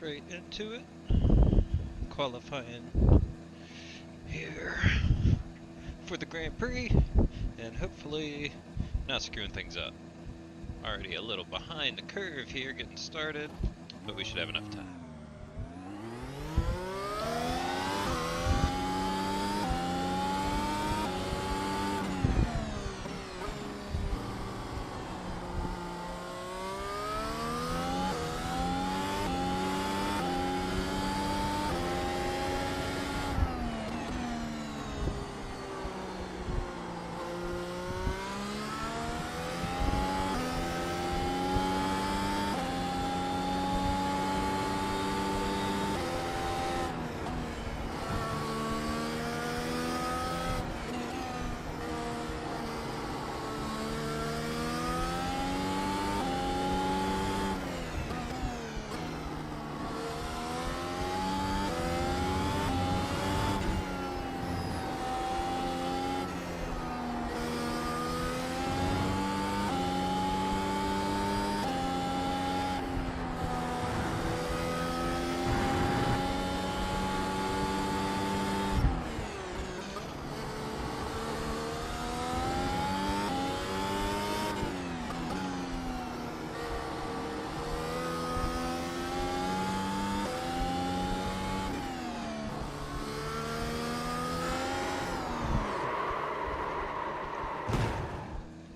straight into it. Qualifying here for the Grand Prix, and hopefully not screwing things up. Already a little behind the curve here getting started, but we should have enough time.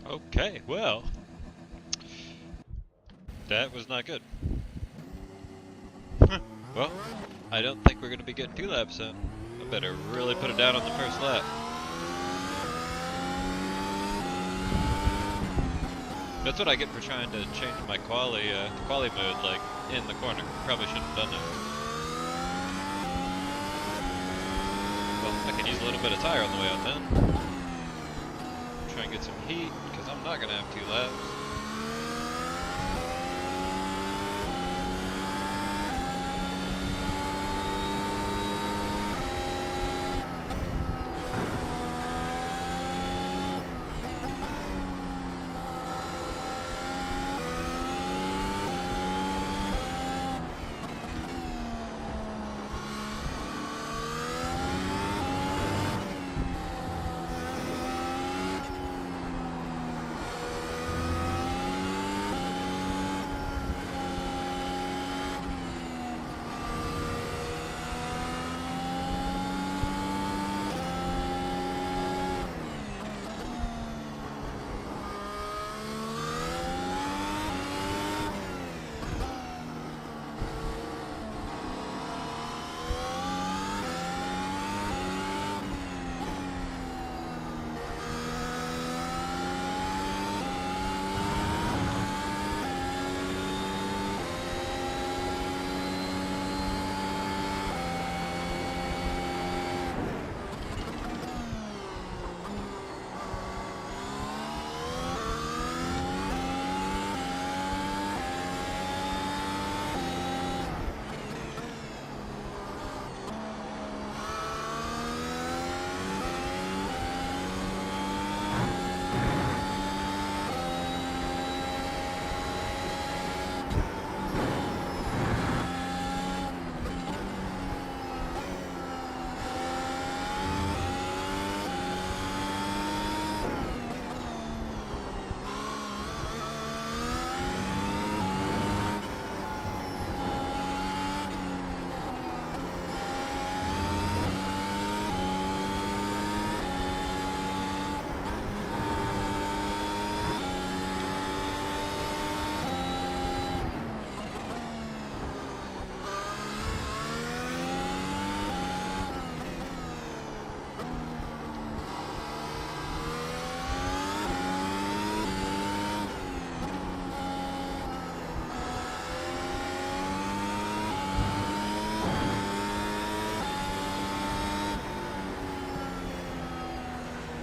Okay, well, that was not good. Well, I don't think we're going to be getting 2 laps in. I better really put it down on the first lap. That's what I get for trying to change my quali mode, like, in the corner. Probably shouldn't have done it. Well, I can use a little bit of tire on the way out then. Try and get some heat, because I'm not going to have 2 laps.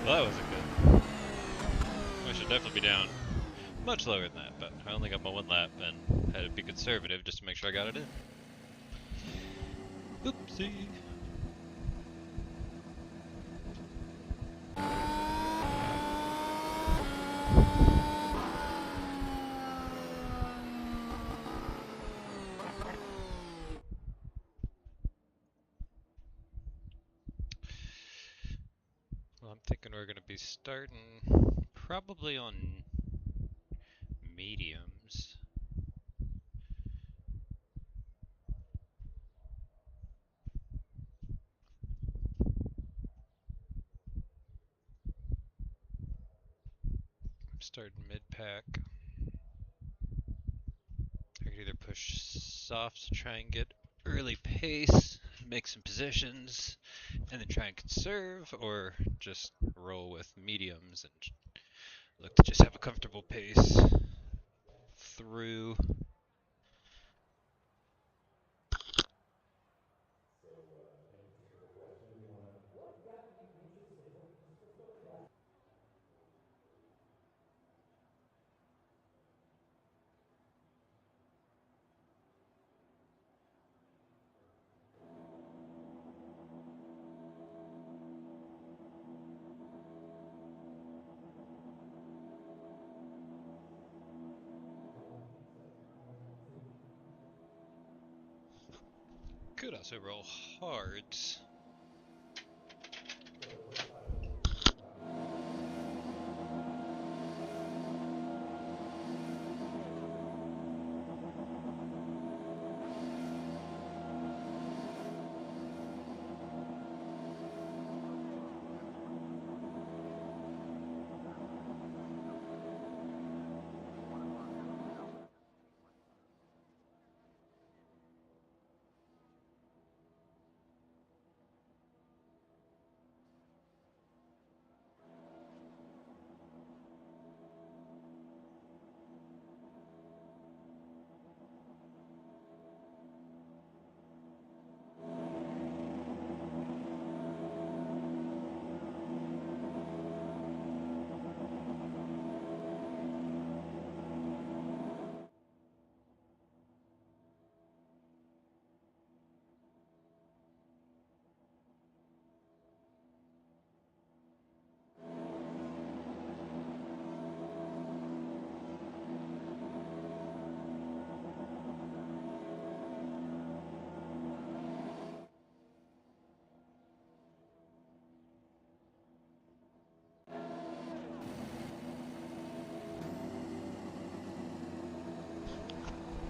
Well, that wasn't good. I should definitely be down much lower than that, but I only got my 1 lap and had to be conservative just to make sure I got it in. Oopsie. Thinking we're gonna be starting probably on mediums. I'm starting mid-pack. I could either push soft to try and get early pace, make some positions, and then try and conserve, or just roll with mediums and look to just have a comfortable pace through. Could also roll hards.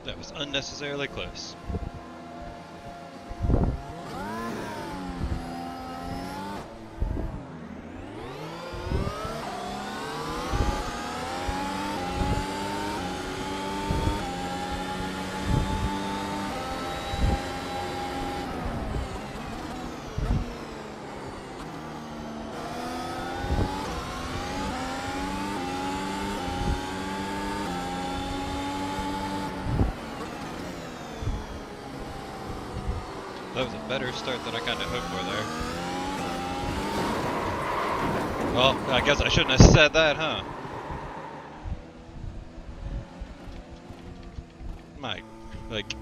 That was unnecessarily close. That was a better start than I kind of hoped for there. Well, I guess I shouldn't have said that, huh? Mike, like,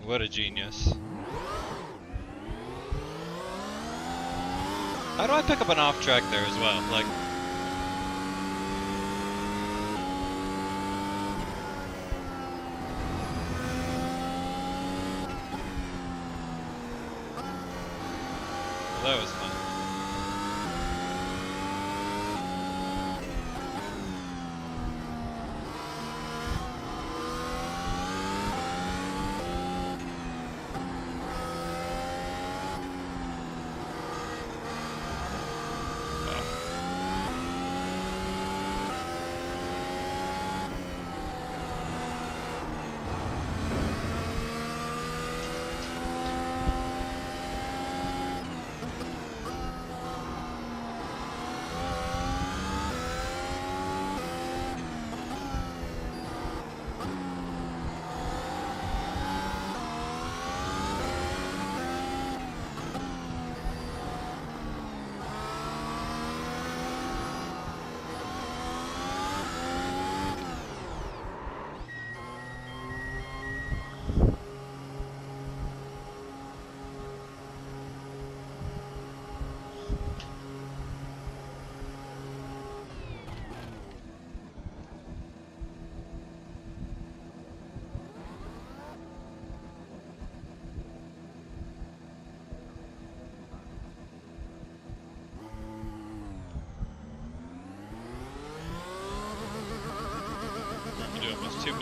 what a genius. How do I pick up an off track there as well? Like, that was fun.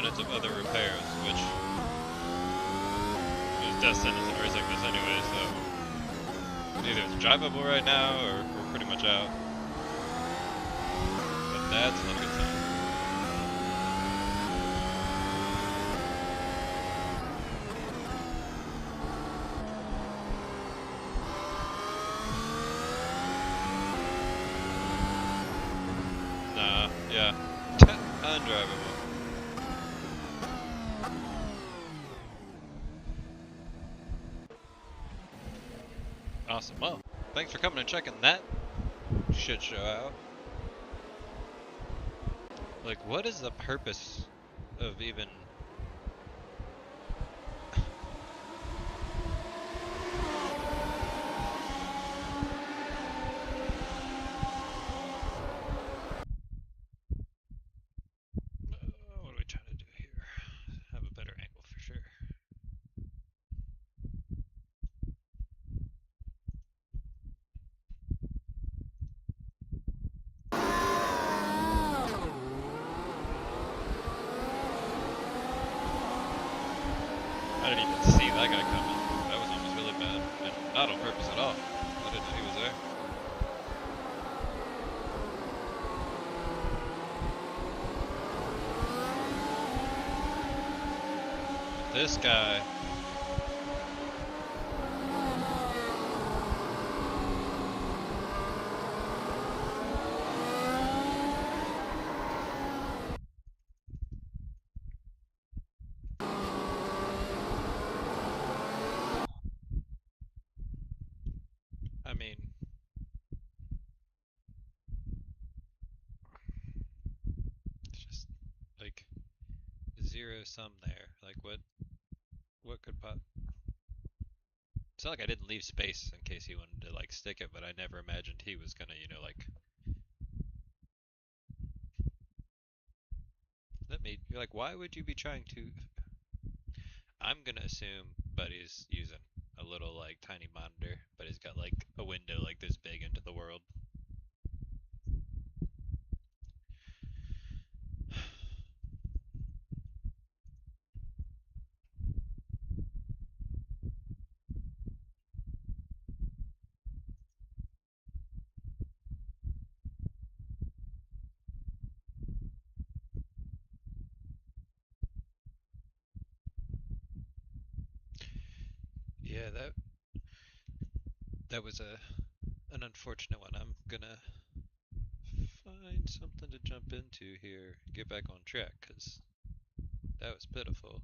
minutes of other repairs, which is death sentence in a race like this anyway, so either it's drivable right now or we're pretty much out. But that's not a good sign. Nah, yeah. Undrivable. Awesome. Well, thanks for coming and checking that shit show out. Like, what is the purpose of even... what are we trying to do here? Have a better angle for sure. I didn't even see that guy coming. That was almost really bad. And not on purpose at all. I didn't know he was there. This guy. I mean, it's just like zero sum there. Like what could pop? It's not like I didn't leave space in case he wanted to like stick it, but I never imagined he was gonna, you know, like let me. You're like, why would you be trying to? I'm gonna assume Buddy's using a little like tiny monitor, but he's got like a window like this big into the world. Yeah, that was an unfortunate one. I'm gonna find something to jump into here, get back on track, cause that was pitiful.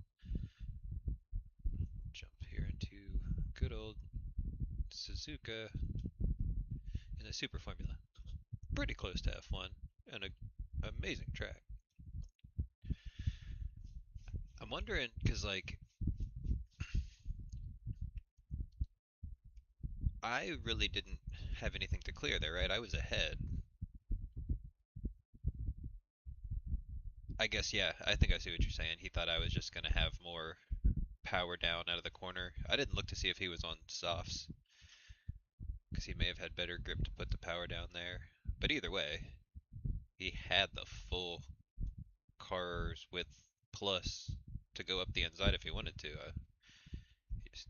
Jump here into good old Suzuka in the Super Formula. Pretty close to F1 and an amazing track. I'm wondering, cause like I really didn't have anything to clear there, right? I was ahead. I guess, yeah, I think I see what you're saying. He thought I was just going to have more power down out of the corner. I didn't look to see if he was on softs, because he may have had better grip to put the power down there. But either way, he had the full car's width plus to go up the inside if he wanted to. He just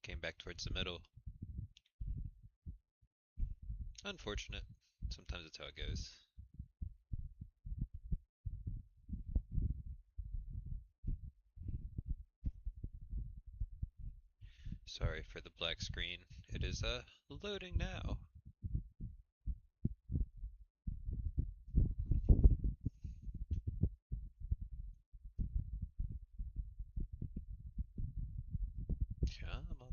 came back towards the middle. Unfortunate. Sometimes that's how it goes. Sorry for the black screen. It is loading now. Come on.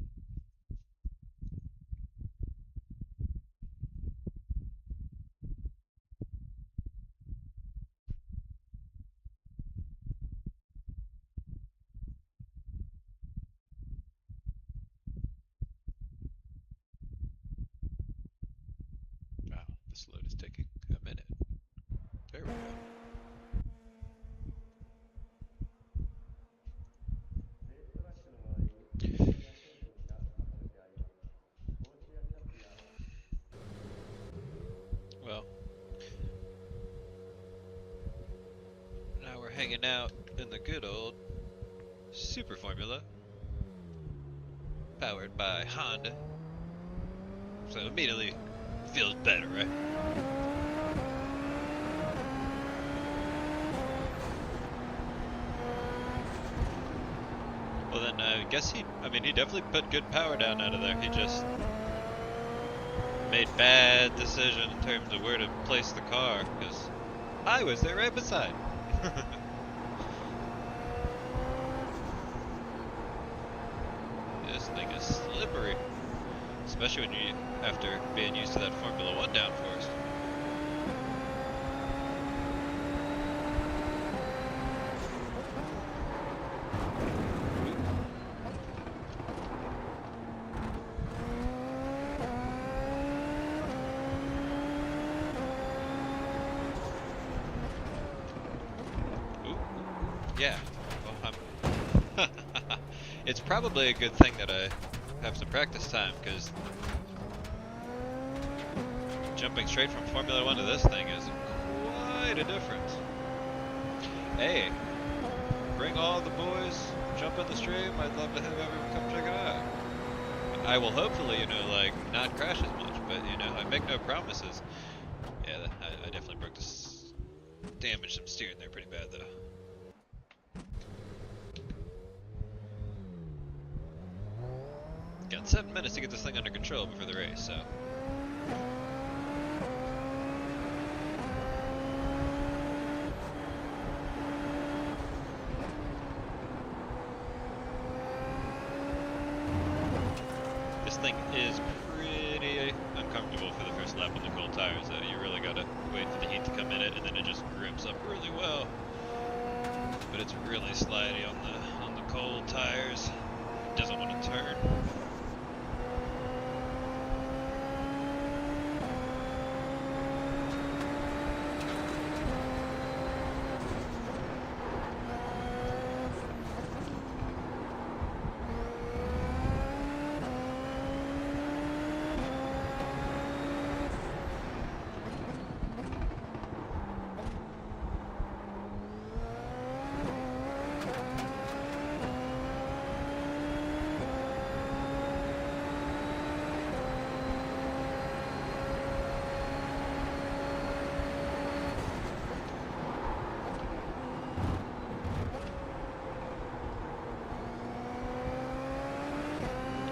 Wow, this load is taking a minute. There we go. Well, now we're hanging out in the good old Super Formula, powered by Honda. So immediately feels better, right? Well then, I guess he definitely put good power down out of there. He just made bad decision in terms of where to place the car, because I was there right beside. This thing is slippery, especially when you, after being used to that Formula 1 downforce. Yeah, well, it's probably a good thing that I have some practice time, because jumping straight from Formula 1 to this thing is quite a difference. Hey, bring all the boys, jump in the stream. I'd love to have everyone come check it out. I will hopefully, like, not crash as much, but, I make no promises. Yeah, I definitely broke this, damaged some steering there pretty bad, though. Got 7 minutes to get this thing under control before the race, so. This thing is pretty uncomfortable for the first lap on the cold tires, though. You really gotta wait for the heat to come in it, and then it just grips up really well. But it's really slidey on the cold tires. It doesn't want to turn.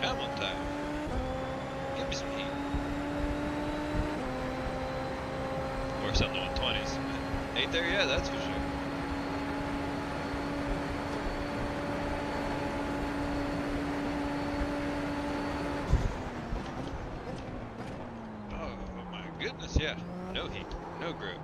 Come on, time. Give me some heat. Or some of the 120s. Ain't there yet, that's for sure. Oh my goodness, yeah. No heat, no grip.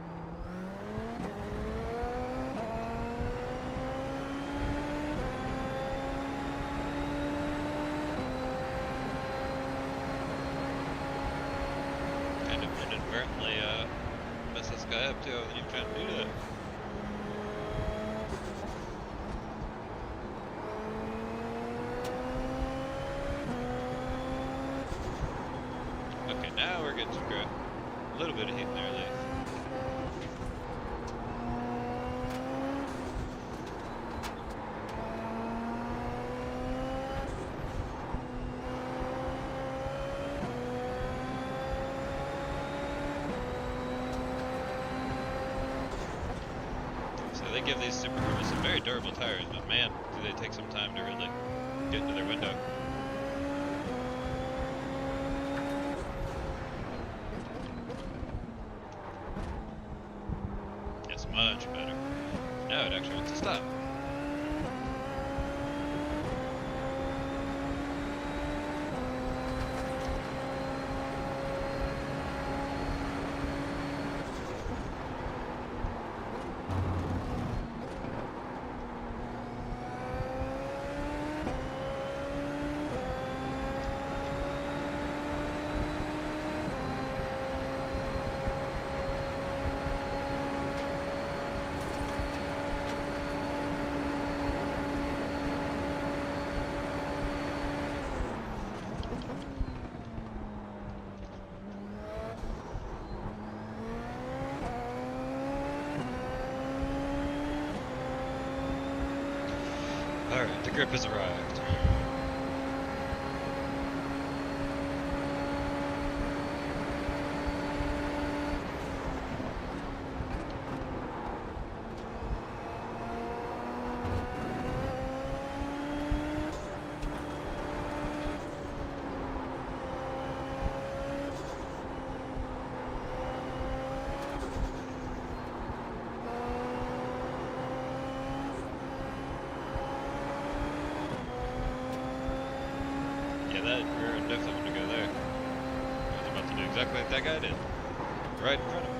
Inadvertently mess this guy up too. I wasn't even trying to do that. Okay, now we're getting some grip. A little bit of heat in there at least. They give these Super Formula some very durable tires, but man, do they take some time to really get into their window. It's much better. Now it actually wants to stop. Alright, the grip has arrived. Yeah, that rear end definitely want to go there. I was about to do exactly like that guy did. Right in front of him.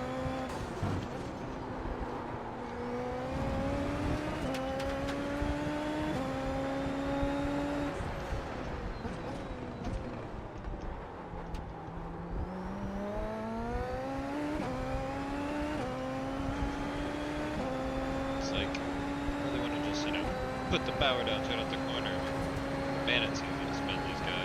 It's like, I really want to just, put the power down, shut out the corner. Man, it's easy to spin these guys.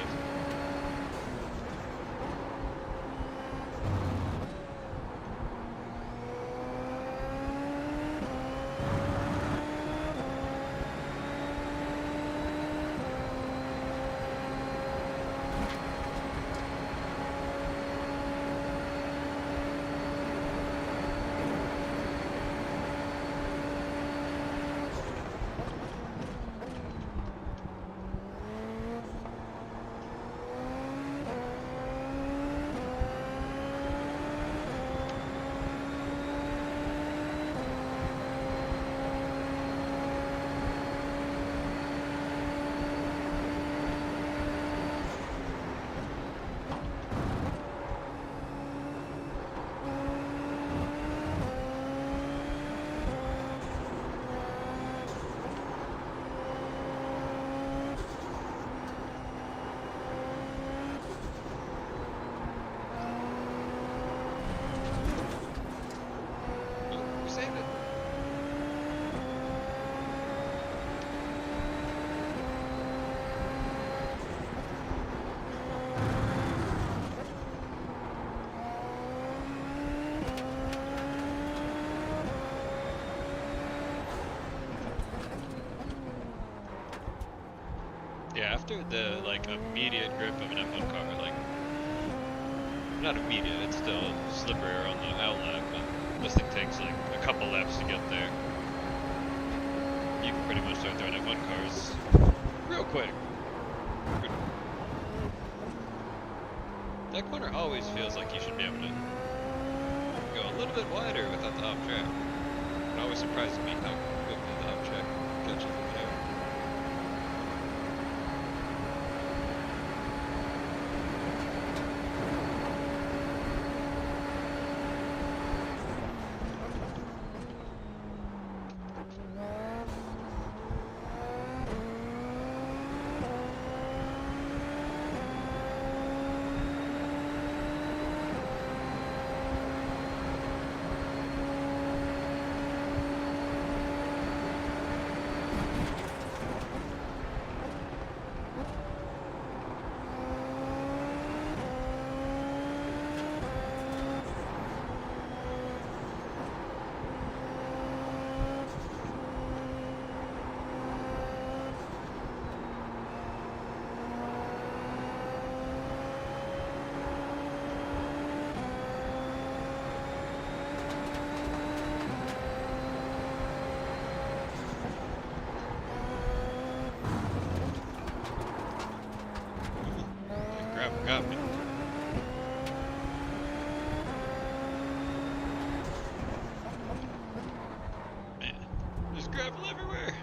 Yeah, after the immediate grip of an F1 car, not immediate, it's still slippery on the outlet, but this thing takes a couple laps to get there. You can pretty much start throwing F1 cars real quick. That corner always feels like you should be able to go a little bit wider without the off track. It always surprises me how quickly the off track catches you there. Got me. Man, there's gravel everywhere.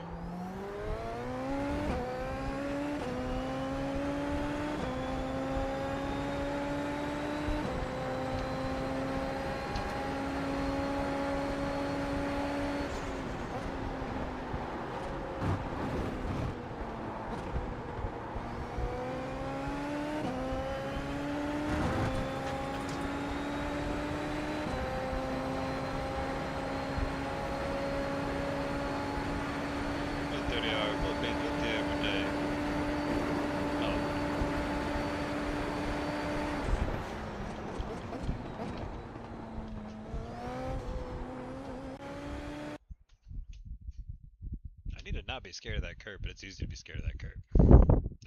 not be scared of that curb, but it's easy to be scared of that curb.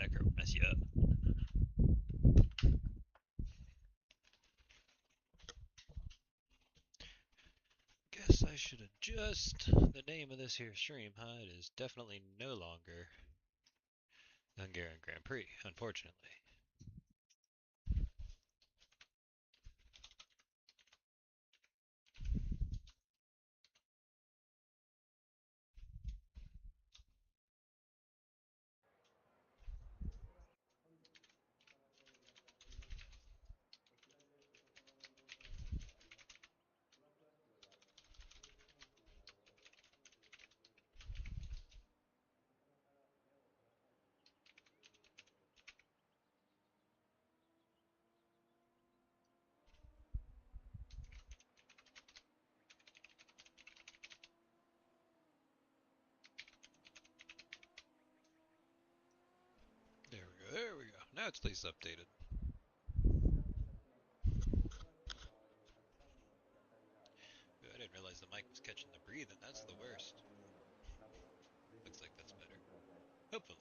That curb will mess you up. Guess I should adjust the name of this here stream, huh? It is definitely no longer Hungarian Grand Prix, unfortunately. There we go. Now it's at least updated. Ooh, I didn't realize the mic was catching the breathing. That's the worst. Looks like that's better. Hopefully.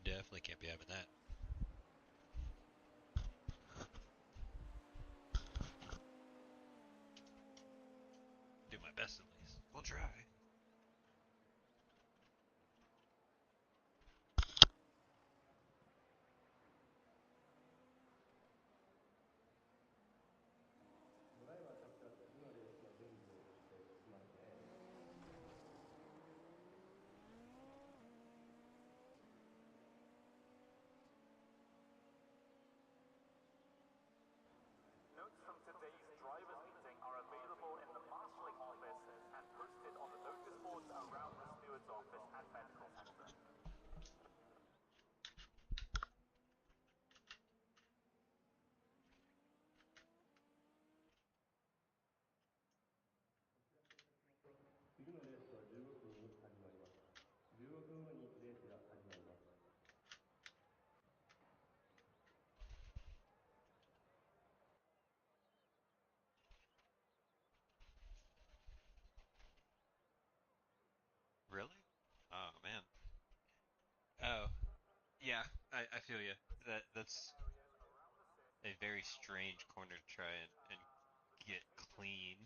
Definitely can't be having that. Do my best at least. We'll try. Notes from today's drivers' meeting are available in the marshalling office and posted on the notice boards around the steward's office and medical center. Really? Oh man. Oh, yeah. I feel you. That's a very strange corner to try and get clean.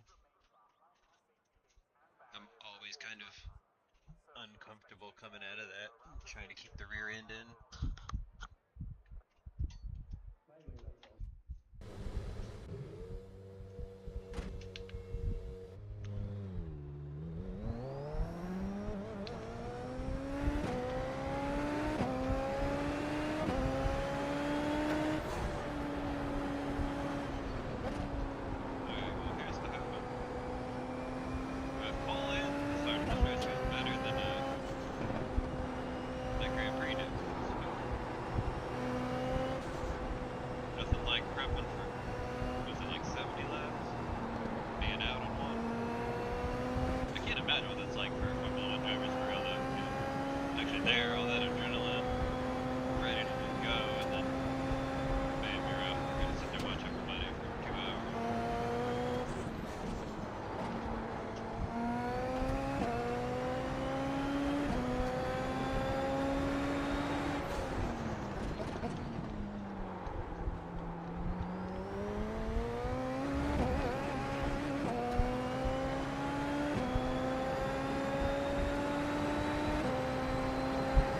I'm always kind of uncomfortable coming out of that, trying to keep the rear end in. Alright, well here's the happen. With pull in, the starter dispatch was better than that Grand Prix did. Nothing like prepping for, was it like 70 laps? Being out on one. I can't imagine what that's like for Formula One drivers for real though. Actually there, all that adrenaline, ready to just go, and then bam, you're out. You're gonna sit there and watch everybody for 2 hours.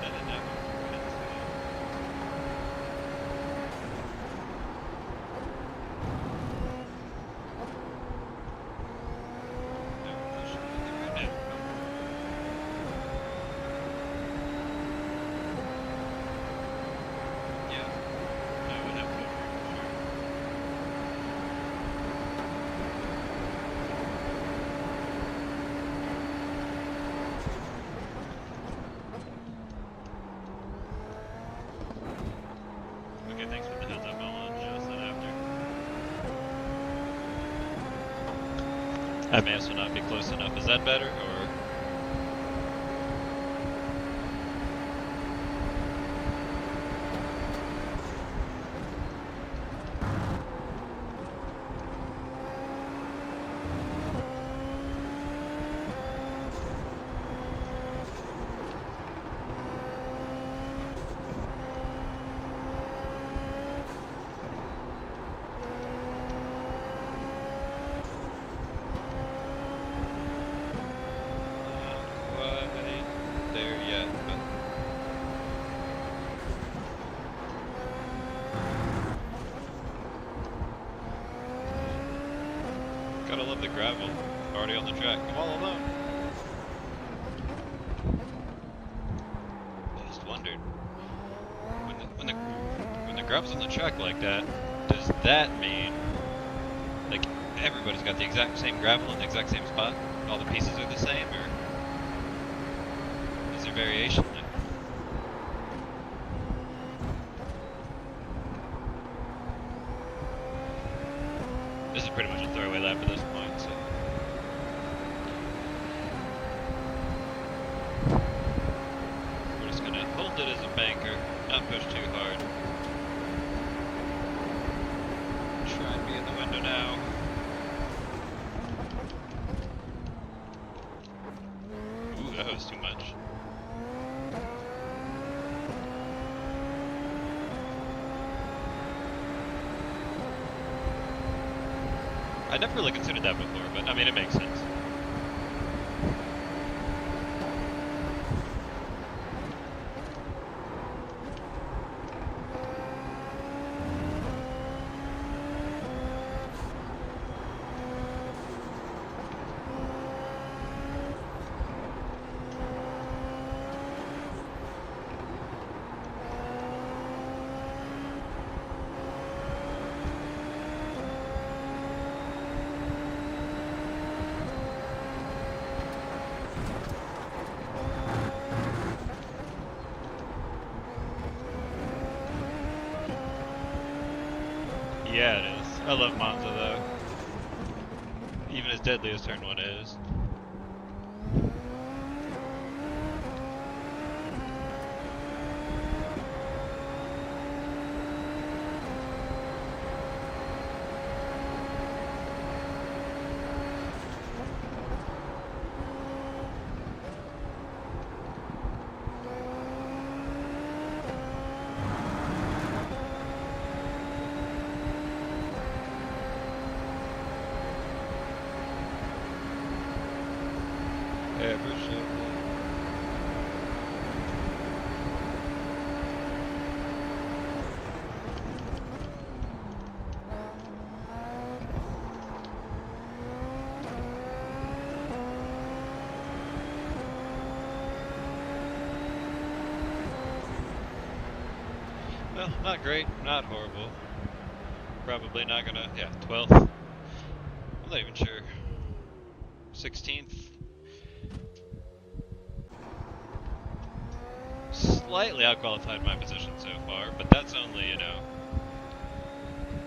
That didn't happen for Penske. No, push it right now. Yeah, I would have to agree for sure. Okay, thanks for the heads up. I'll adjust that after. I may also not be close enough. Is that better, or? I love the gravel. Already on the track. I'm all alone. I just wondered when the gravel's on the track like that, does that mean like everybody's got the exact same gravel in the exact same spot? All the pieces are the same, or is there variation there? This is pretty much a throwaway lap at this point, so. We're just gonna hold it as a banker, not push too hard. Try and be in the window now. Ooh, that was too much. I never really considered that before, but I mean, it makes sense. Yeah, it is. I love Monza though. Even as deadly as turn 1 is. Ever so well, not great, not horrible. Probably not gonna, yeah, 12th. I'm not even sure. 16th. Slightly outqualified my position so far, but that's only,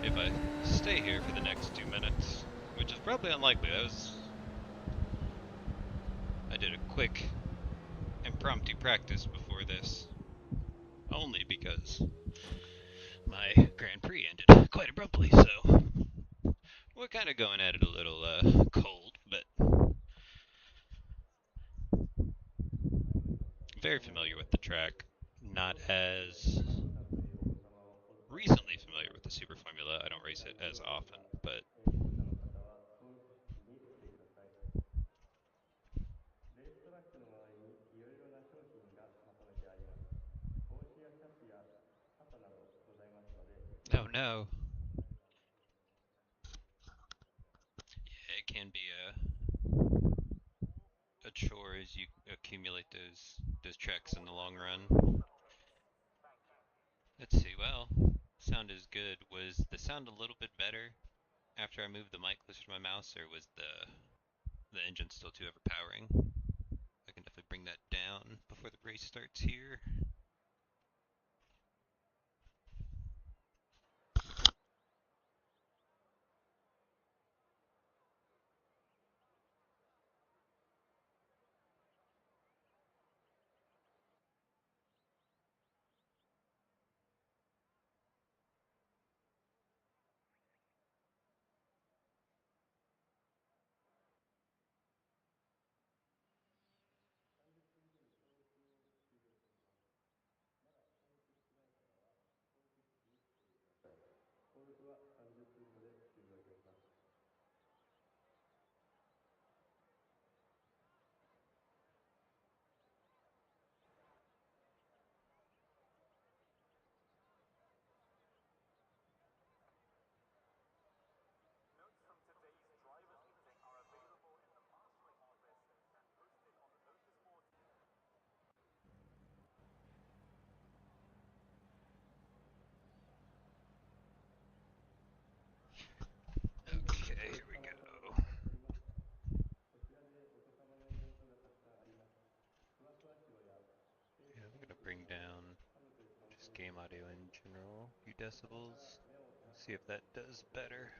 if I stay here for the next 2 minutes, which is probably unlikely. I did a quick impromptu practice before this, only because my Grand Prix ended quite abruptly, so we're kind of going at it a little cold, but very familiar with the track. Not as recently familiar with the Super Formula. I don't race it as often, but レーストラックの周りにいろいろな商品がまとめてあります。帽子やキャップや傘などございますので、oh no. Yeah, it can be a chore as you accumulate those tracks in the long run. Let's see. Well, sound is good. Was the sound a little bit better after I moved the mic closer to my mouse, or was the engine still too overpowering? I can definitely bring that down before the race starts here. game audio in general, few decibels. See if that does better.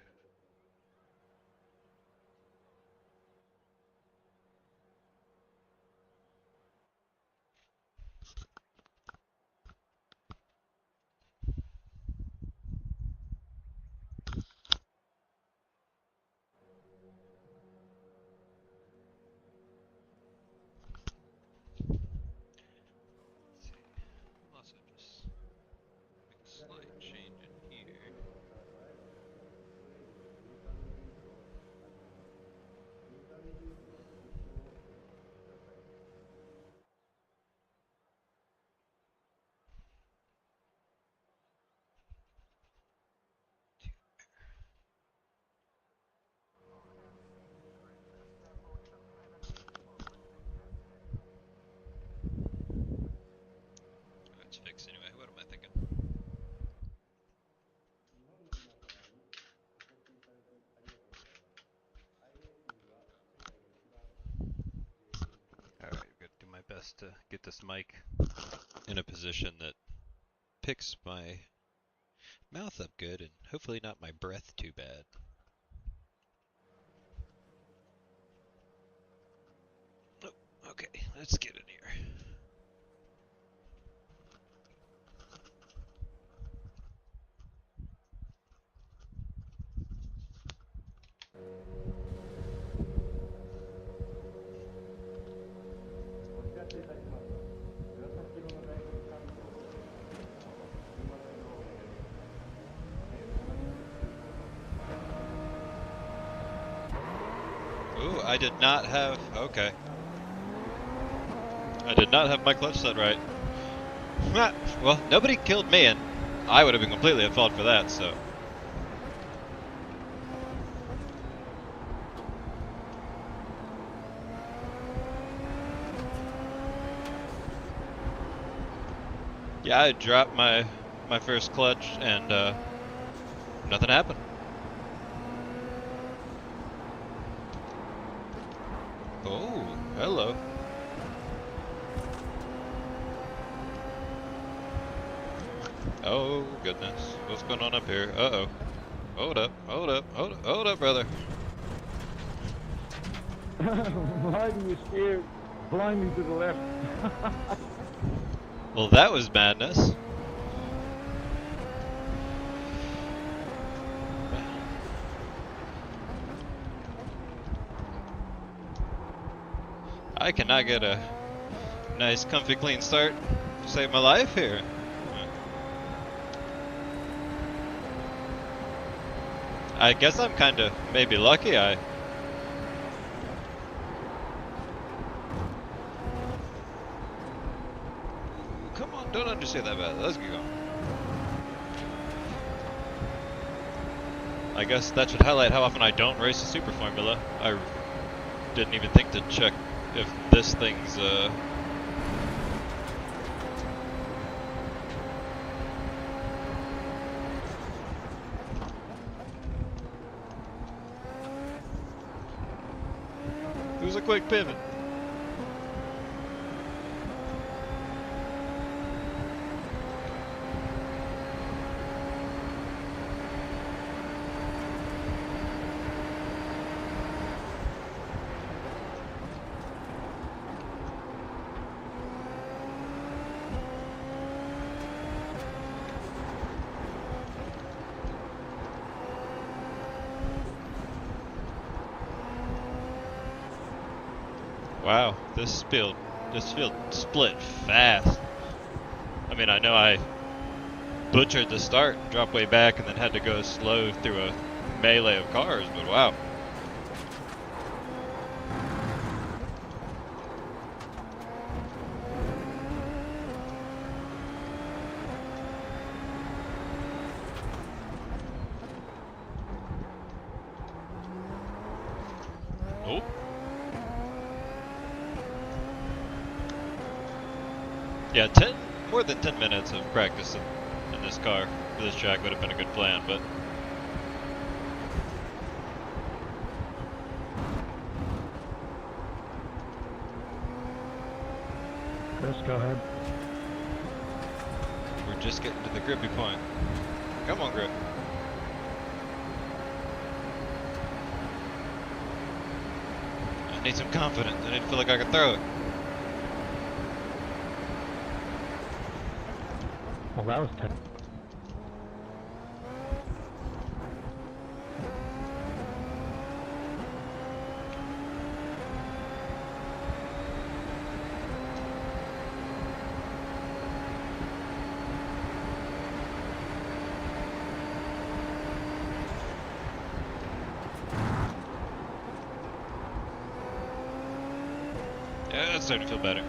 Let's see. I'll also just make a slight change in here. Oh, it's fixed anyway. What am I thinking? Alright, I've got to do my best to get this mic in a position that picks my mouth up good and hopefully not my breath too bad. Oh, okay, let's get in here. Ooh, I did not have. Okay. I did not have my clutch set right. Well, nobody killed me, and I would have been completely at fault for that, so. Yeah, I dropped my first clutch, and nothing happened. Oh, hello. Oh, goodness. What's going on up here? Uh-oh. Hold up, hold up, hold up, brother. Why do you steer blindly to the left? Well, that was madness. I cannot get a nice, comfy, clean start to save my life here. I guess I'm kind of maybe lucky. Come on, don't understand that bad. Let's get going. I guess that should highlight how often I don't race a super formula. I didn't even think to check if this thing's It was a quick pivot. Wow, this field split fast. I mean, I know I butchered the start, dropped way back, and then had to go slow through a melee of cars, but wow. Oh. Yeah, more than 10 minutes of practice in this car for this track would have been a good plan, but Chris, go ahead. we're We're just getting to the grippy point. Come on, grip. I need some confidence. I need to feel like I can throw it. Well, that was tough. Yeah, that's starting to feel better.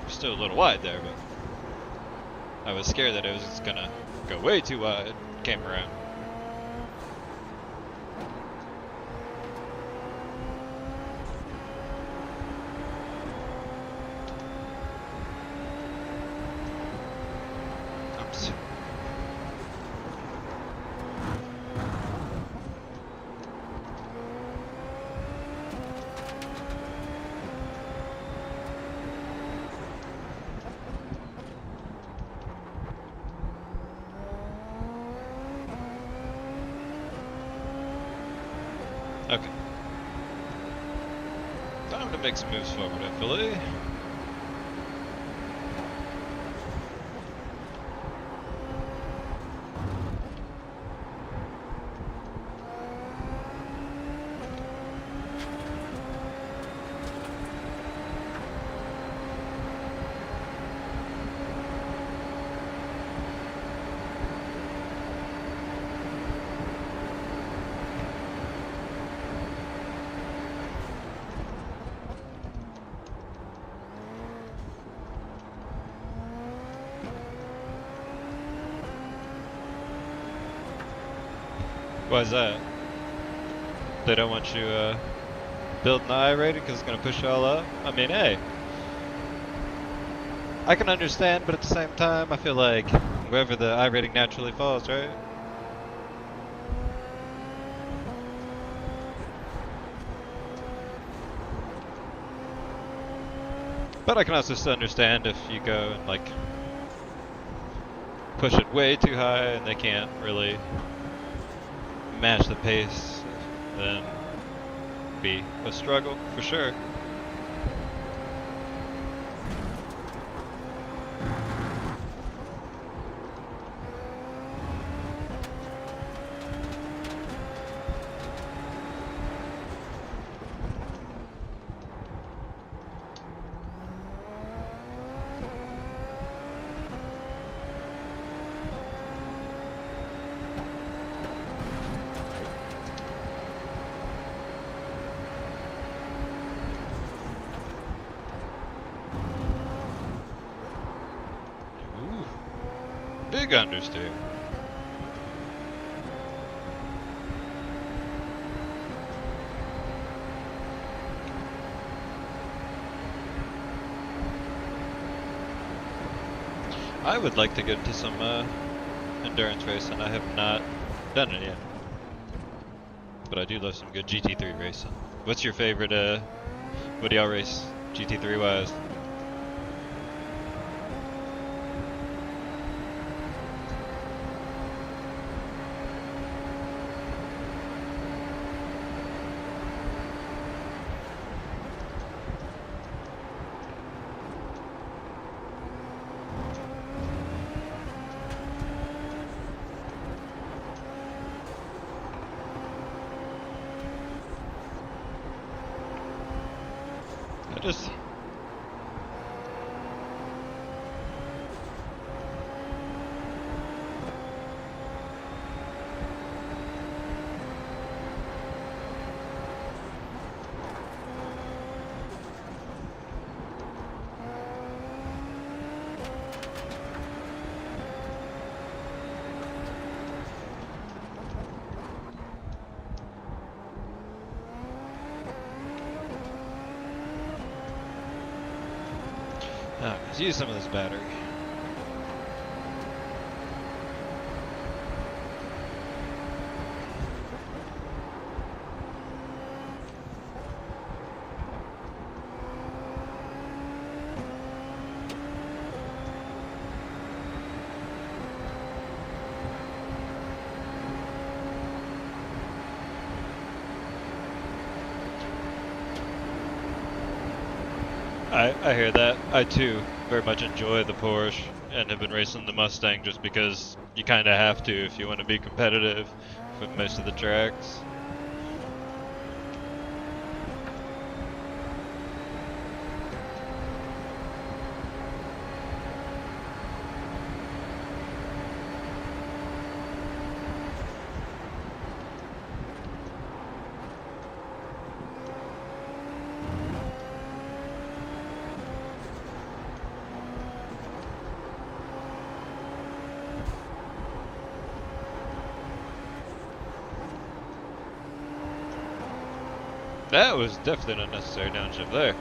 Still a little wide there, but I was scared that it was just gonna go way too wide. Came around. Oops. Okay. Time to make some moves forward, hopefully. Why is that? They don't want you building the I rating because it's going to push you all up? I mean, hey. I can understand, but at the same time, I feel like wherever the I rating naturally falls, right? But I can also still understand if you go and like push it way too high and they can't really match the pace, then be a struggle for sure. Big understeer. I would like to get into some endurance racing. I have not done it yet, but I do love some good GT3 racing. What's your favorite? What do y'all race GT3 wise? I just let's use some of this battery. I hear that. I too very much enjoy the Porsche and have been racing the Mustang just because you kind of have to if you want to be competitive for most of the tracks. That was definitely an unnecessary downshift there.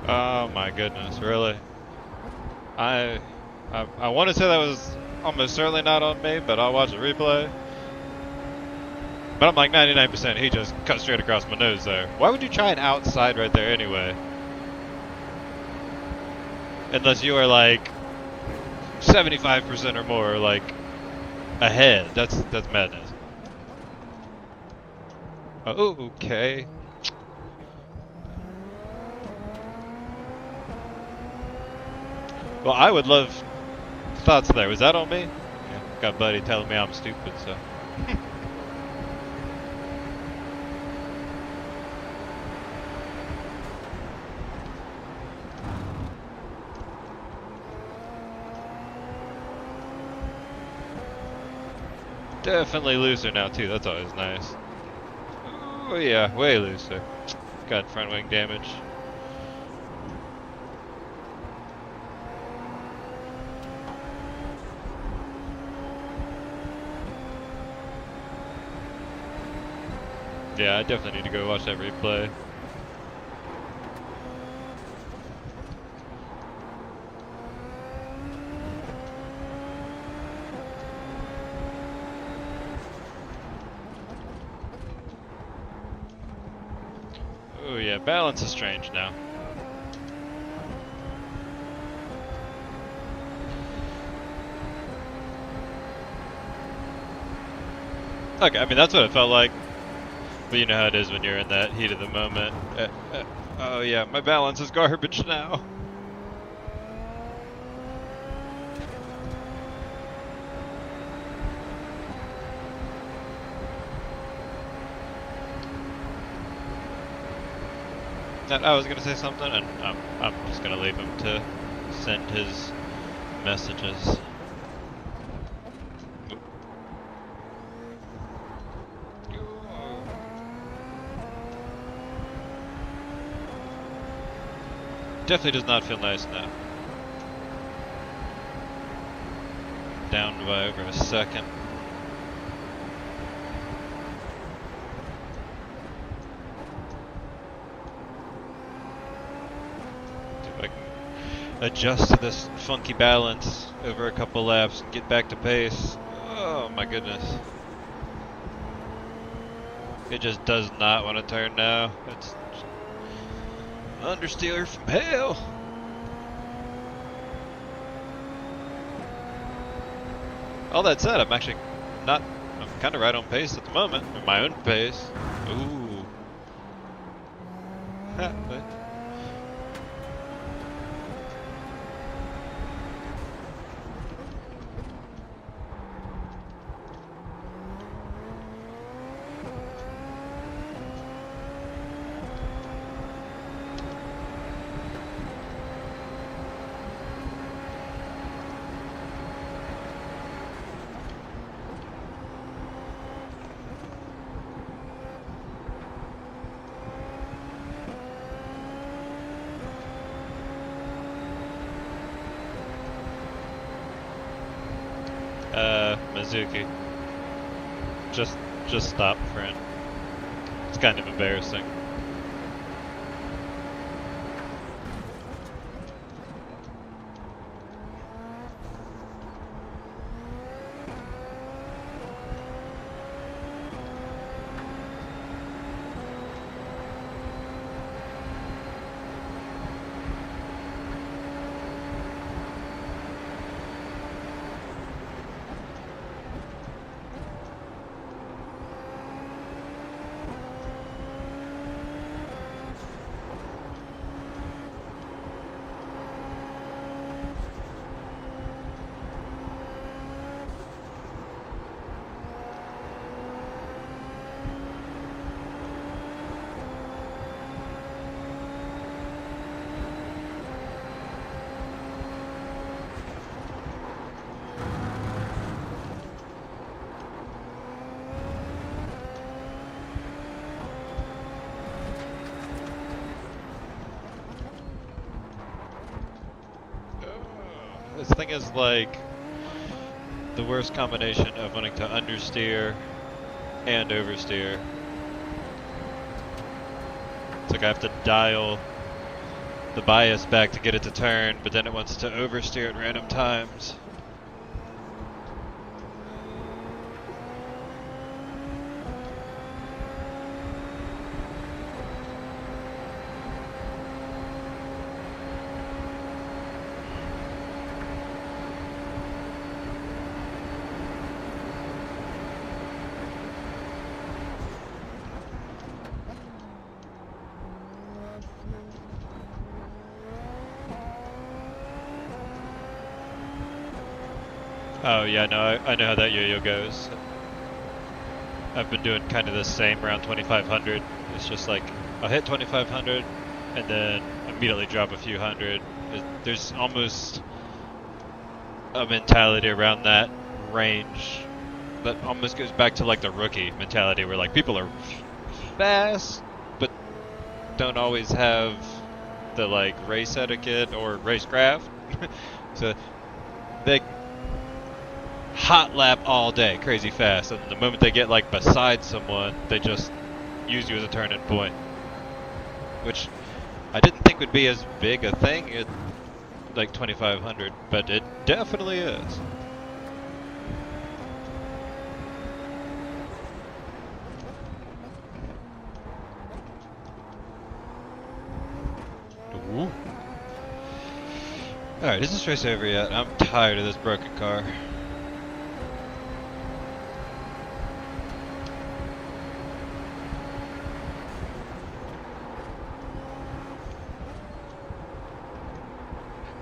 Oh my goodness, really? I want to say that was almost certainly not on me, but I'll watch the replay. But I'm like 99% he just cut straight across my nose there. Why would you try an outside right there anyway? Unless you are like 75% or more like ahead. That's madness. Oh, okay. Well, I would love thoughts there. Was that on me? Yeah, got buddy telling me I'm stupid, so. Definitely looser now too, that's always nice. Oh yeah, way looser. Got front wing damage. Yeah, I definitely need to go watch that replay. Oh yeah, balance is strange now. Okay, I mean that's what it felt like. But you know how it is when you're in that heat of the moment. Oh yeah, my balance is garbage now. I was gonna say something, and I'm just gonna leave him to send his messages. Definitely does not feel nice now. Down by over a second. See if I can adjust to this funky balance over a couple laps and get back to pace. Oh my goodness. It just does not want to turn now. It's understeer from hell. All that said, I'm actually not. I'm kind of right on pace at the moment, at my own pace. Ooh. But Mizuki. Just Just stop, friend. It's kind of embarrassing. This thing is like the worst combination of wanting to understeer and oversteer. It's like I have to dial the bias back to get it to turn, but then it wants to oversteer at random times. Oh yeah, no, I know how that yo-yo goes. I've been doing kind of the same around 2500. It's just like I'll hit 2500 and then immediately drop a few hundred. There's almost a mentality around that range that almost goes back to like the rookie mentality where like people are fast but don't always have the like race etiquette or racecraft. So they hot lap all day, crazy fast, and the moment they get like beside someone, they just use you as a turning point, which I didn't think would be as big a thing at like 2500, but it definitely is. Ooh. Alright, is this race over yet? I'm tired of this broken car.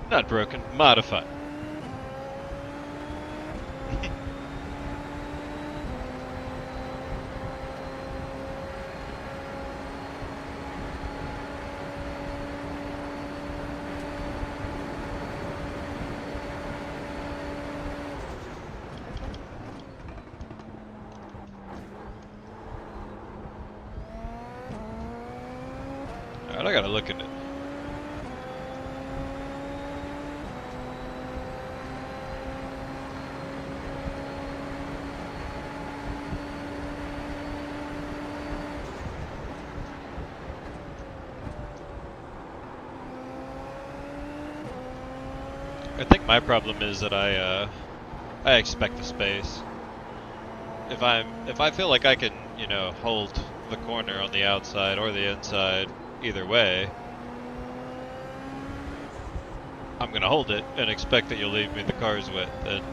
Not broken, modified. Alright, I gotta look at it. I think my problem is that I expect the space. If I feel like I can, you know, hold the corner on the outside or the inside, either way, I'm gonna hold it and expect that you'll leave me the car's width. And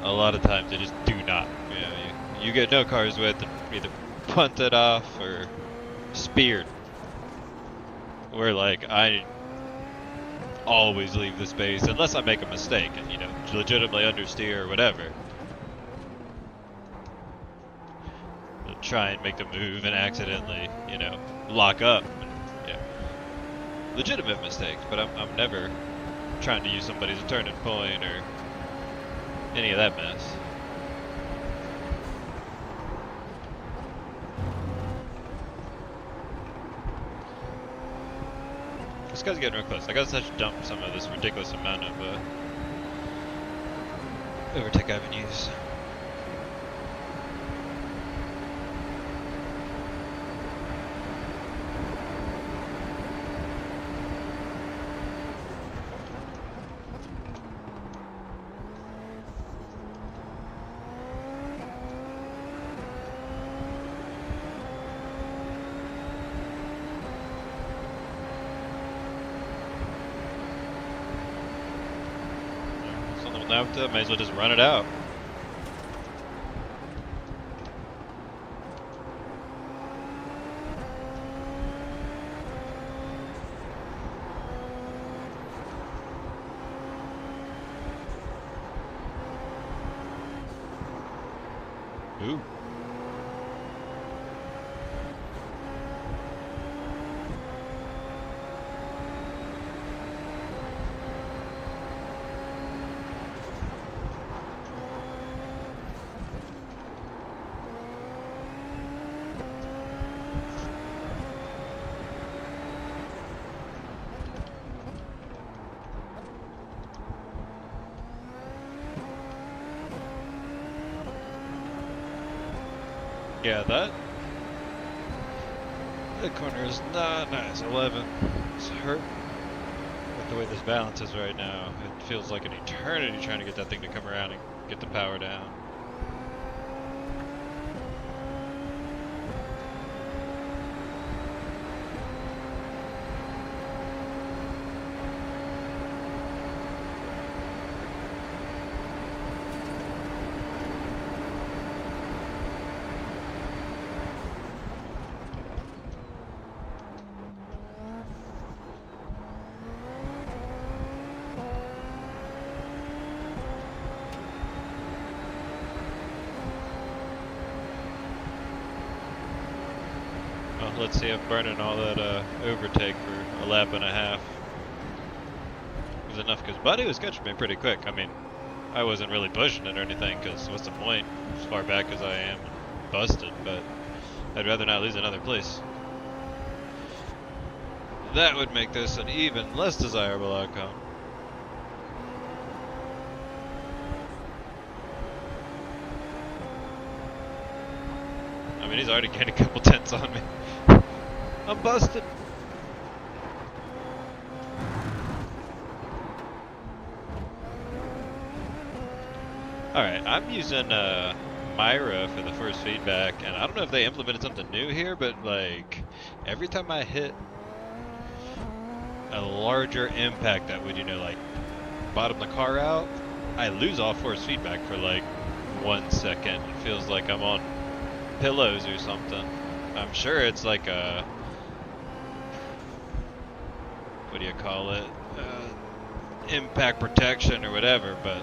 a lot of times they just do not. You know, you get no car's width and either punt it off or speared. Where like I always leave the space unless I make a mistake and, you know, legitimately understeer or whatever. I'll try and make the move and accidentally, you know, lock up. And, yeah, legitimate mistakes, but I'm never trying to use somebody as a turning point or any of that mess. This guy's getting real close. I guess I should dump some of this ridiculous amount of overtake I've been used. now I may as well just run it out. Ooh. Yeah, that corner is not nice. 11. It's hurt with the way this balance is right now. It feels like an eternity trying to get that thing to come around and get the power down. Well, let's see if burning all that overtake for a lap and a half was enough, because Buddy was catching me pretty quick. I mean, I wasn't really pushing it or anything, because what's the point as far back as I am busted, but I'd rather not lose another place. That would make this an even less desirable outcome. I mean, he's already gained a couple tenths on me. I'm busted. Alright, I'm using Myra for the force feedback, and I don't know if they implemented something new here, but like, every time I hit a larger impact that would, you know, like, bottom the car out, I lose all force feedback for like 1 second. It feels like I'm on pillows or something. I'm sure it's like a, what do you call it? Impact protection or whatever, but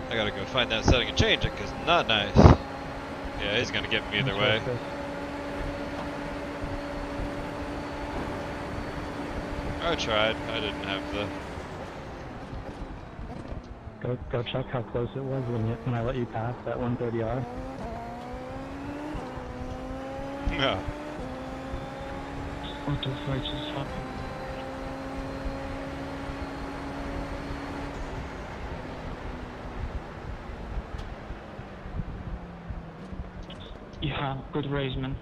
I gotta go find that setting and change it, because not nice. Yeah, he's gonna get me either way. I tried. I didn't have the... Go check how close it was when I let you pass that 130R. No. What the fuck just happened? Yeah, good race, man.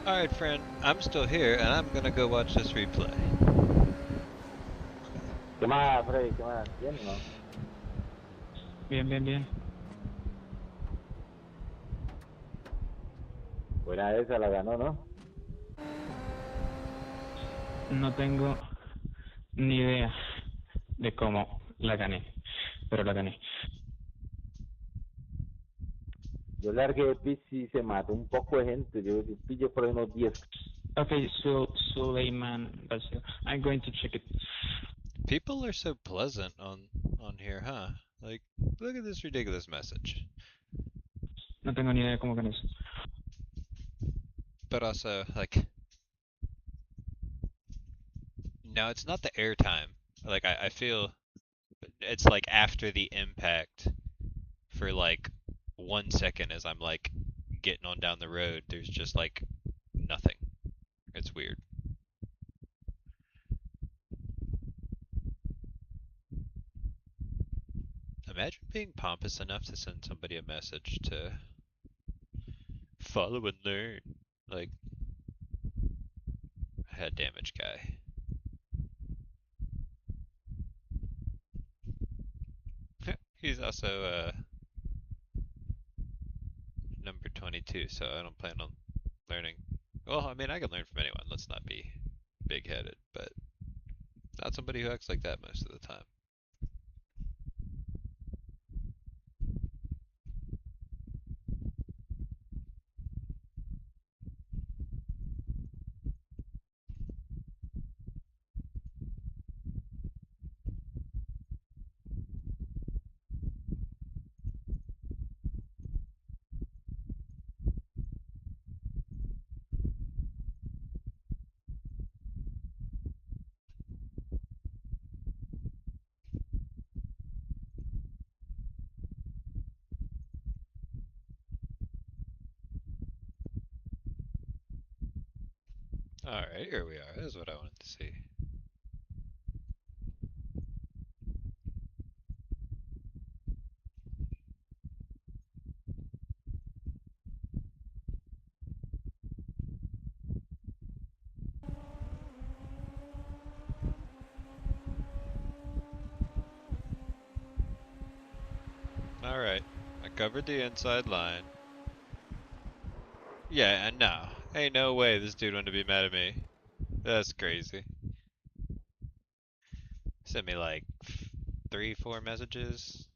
Alright, friend. I'm still here, and I'm gonna go watch this replay. ¿Qué más, Freddy? ¿Qué más? ¿Bien o no? Bien, bien, bien. Buena esa, la ganó, ¿no? No tengo ni idea de cómo la gané, pero la gané. Yo largué de pits y se mató un poco de gente. Yo pillo por ahí unos 10. Okay, Suleiman Basil. I'm going to check it. People are so pleasant on here, huh? Like, look at this ridiculous message. No tengo ni idea de cómo gané eso. But also, like, no, it's not the airtime. Like, I feel it's like after the impact for like 1 second as I'm like getting on down the road, there's just like nothing. It's weird. Imagine being pompous enough to send somebody a message to follow and learn. Like, head damage guy. He's also too, so I don't plan on learning. Well, I mean, I can learn from anyone. Let's not be big-headed, but not somebody who acts like that most of the time. Alright, here we are. That's what I wanted to see. Alright, I covered the inside line. Yeah, and no. Ain't no way this dude wanted to be mad at me. That's crazy. Sent me like 3, 4 messages.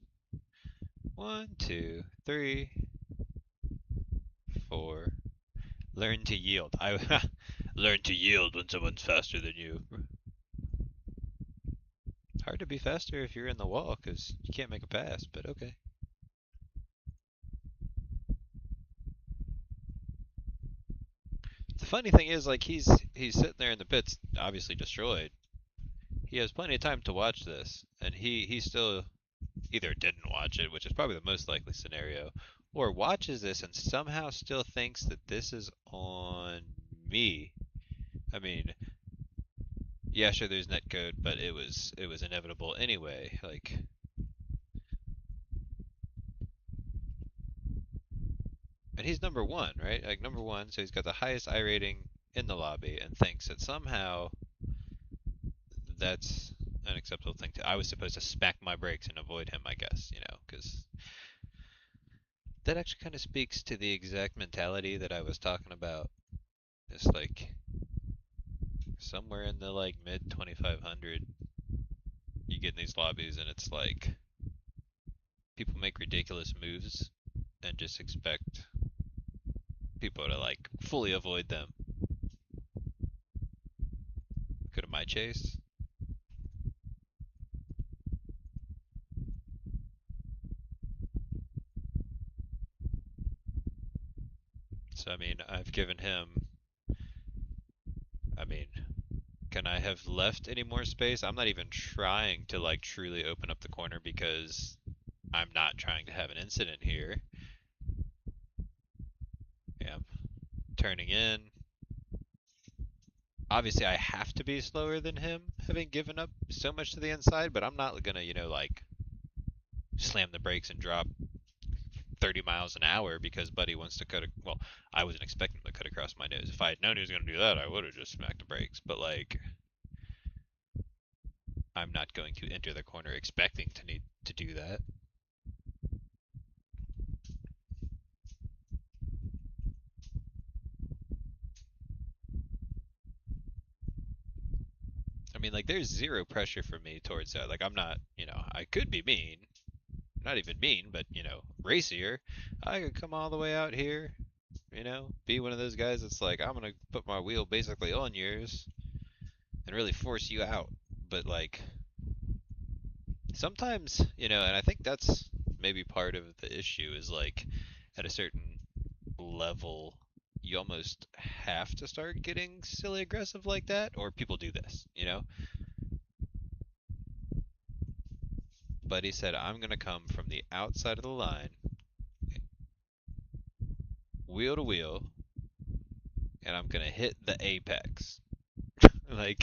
1, 2, 3, 4. Learn to yield. I learn to yield when someone's faster than you. Hard to be faster if you're in the wall because you can't make a pass, but okay. The funny thing is, like, he's sitting there in the pits, obviously destroyed. He has plenty of time to watch this, and he still either didn't watch it, which is probably the most likely scenario, or watches this and somehow still thinks that this is on me. I mean, yeah, sure, there's netcode, but it was inevitable anyway. Like, and he's number one, right? Like number one, so he's got the highest I rating in the lobby, and thinks that somehow that's an acceptable thing to. I was supposed to smack my brakes and avoid him, I guess, because that actually kind of speaks to the exact mentality that I was talking about. It's like somewhere in the like mid 2500, you get in these lobbies and it's like people make ridiculous moves and just expect people to like fully avoid them. Go to my chase. So I mean, I've given him. I mean, can I have left any more space? I'm not even trying to like truly open up the corner because I'm not trying to have an incident here. Yeah, I'm turning in. Obviously, I have to be slower than him, having given up so much to the inside, but I'm not gonna, like slam the brakes and drop 30 miles an hour because Buddy wants to cut. Well, I wasn't expecting him to cut across my nose. If I had known he was gonna do that, I would have just smacked the brakes. But like, I'm not going to enter the corner expecting to need to do that. I mean, like, there's zero pressure for me towards that. Like, I'm not, I could be mean. Not even mean, but, racier. I could come all the way out here, be one of those guys that's like, I'm going to put my wheel basically on yours and really force you out. But, like, sometimes, and I think that's maybe part of the issue is, like, at a certain level, you almost have to start getting silly aggressive like that, or people do this. But he said, I'm going to come from the outside of the line, wheel to wheel, and I'm going to hit the apex. Like,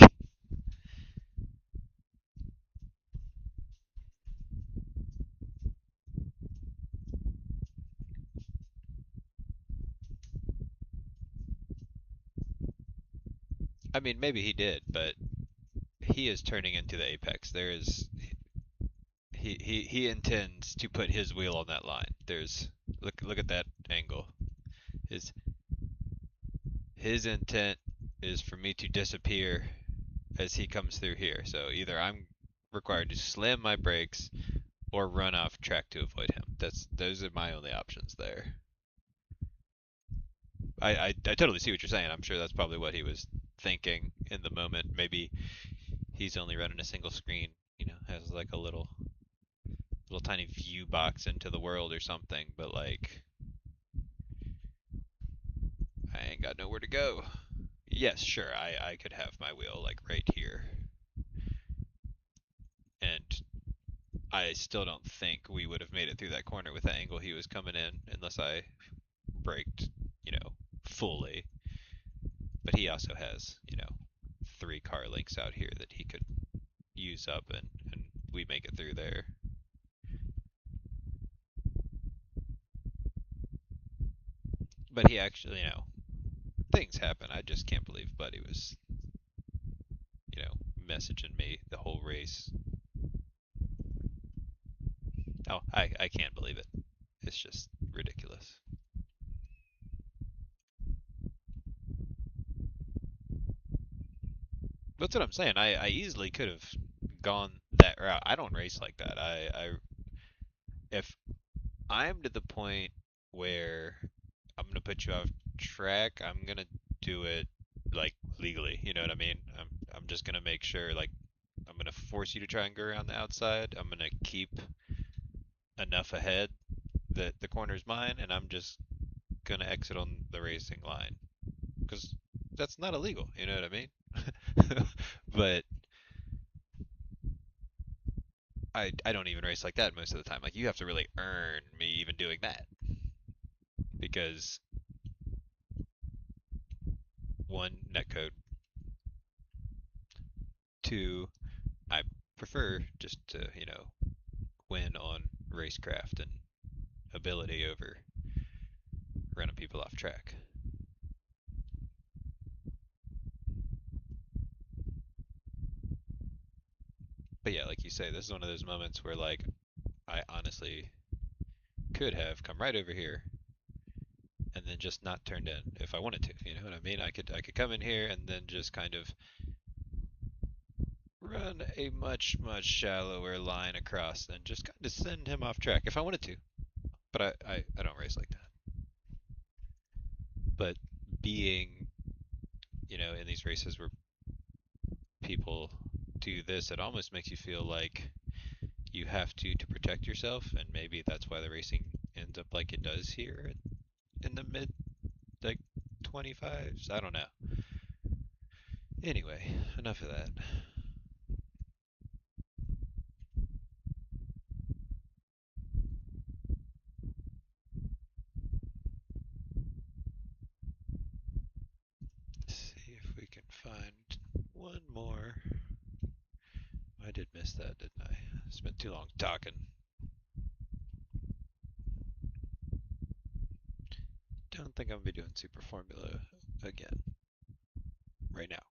I mean, maybe he did, but he is turning into the apex. There is, he intends to put his wheel on that line. There's, look at that angle. His his intent is for me to disappear as he comes through here. So either I'm required to slam my brakes or run off track to avoid him. Those are my only options there. I totally see what you're saying. I'm sure that's probably what he was thinking in the moment. Maybe he's only running a single screen, has like a little tiny view box into the world or something, but like I ain't got nowhere to go. Yes, sure, I could have my wheel like right here. And I still don't think we would have made it through that corner with the angle he was coming in unless I braked, fully. But he also has, 3 car lengths out here that he could use up and we make it through there. But he actually, things happen. I just can't believe Buddy was, messaging me the whole race. Oh, I can't believe it. It's just ridiculous. That's what I'm saying. I easily could have gone that route. I don't race like that. If I'm to the point where I'm gonna put you off track, I'm gonna do it like legally. You know what I mean? I'm just gonna make sure like I'm gonna force you to try and go around the outside. I'm gonna keep enough ahead that the corner's mine, and I'm just gonna exit on the racing line because that's not illegal. You know what I mean? But I don't even race like that most of the time. Like you have to really earn me even doing that because one, netcode. Two, I prefer just to, win on racecraft and ability over running people off track. But yeah, like you say, this is one of those moments where like I honestly could have come right over here and then just not turned in if I wanted to. You know what I mean? I could come in here and then just kind of run a much shallower line across and just kind of send him off track if I wanted to. But I don't race like that. But being, in these races where people do this, it almost makes you feel like you have to protect yourself, and maybe that's why the racing ends up like it does here in the mid like 25s. I don't know. Anyway, enough of that. Let's see if we can find one more. I did miss that, didn't I? Spent too long talking. Don't think I'm gonna be doing Super Formula again right now.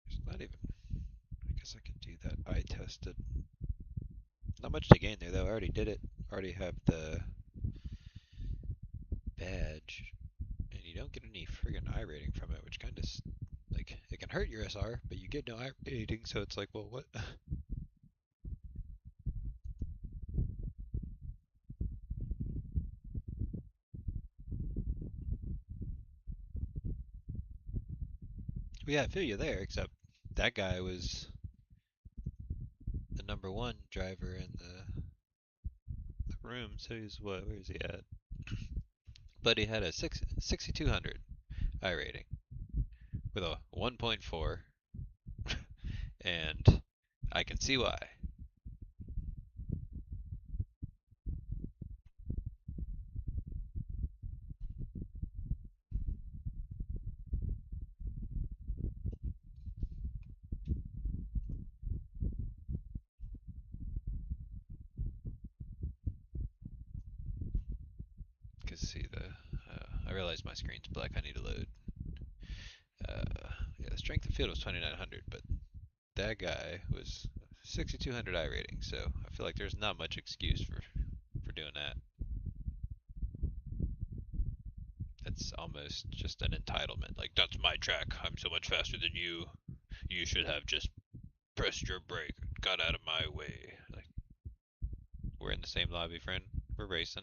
It's not even. I guess I could do that. I tested. Not much to gain there though. I already did it. Already have the badge, and you don't get any friggin' I rating from it, which kind of like it can hurt your SR, but you get no I rating. So it's like, well, what? Well, yeah, I feel you there. Except that guy was the #1 driver in the room. So he's what? Where is he at? But he had a 6200 I rating with a 1.4, and I can see why. Cause see I realize my screen's black. I need to load. Yeah, the strength of field was 2900, but that guy was 6200 I rating. So I feel like there's not much excuse for doing that. it's almost just an entitlement. Like, that's my track. I'm so much faster than you. You should have just pressed your brake, got out of my way. Like, we're in the same lobby, friend. We're racing.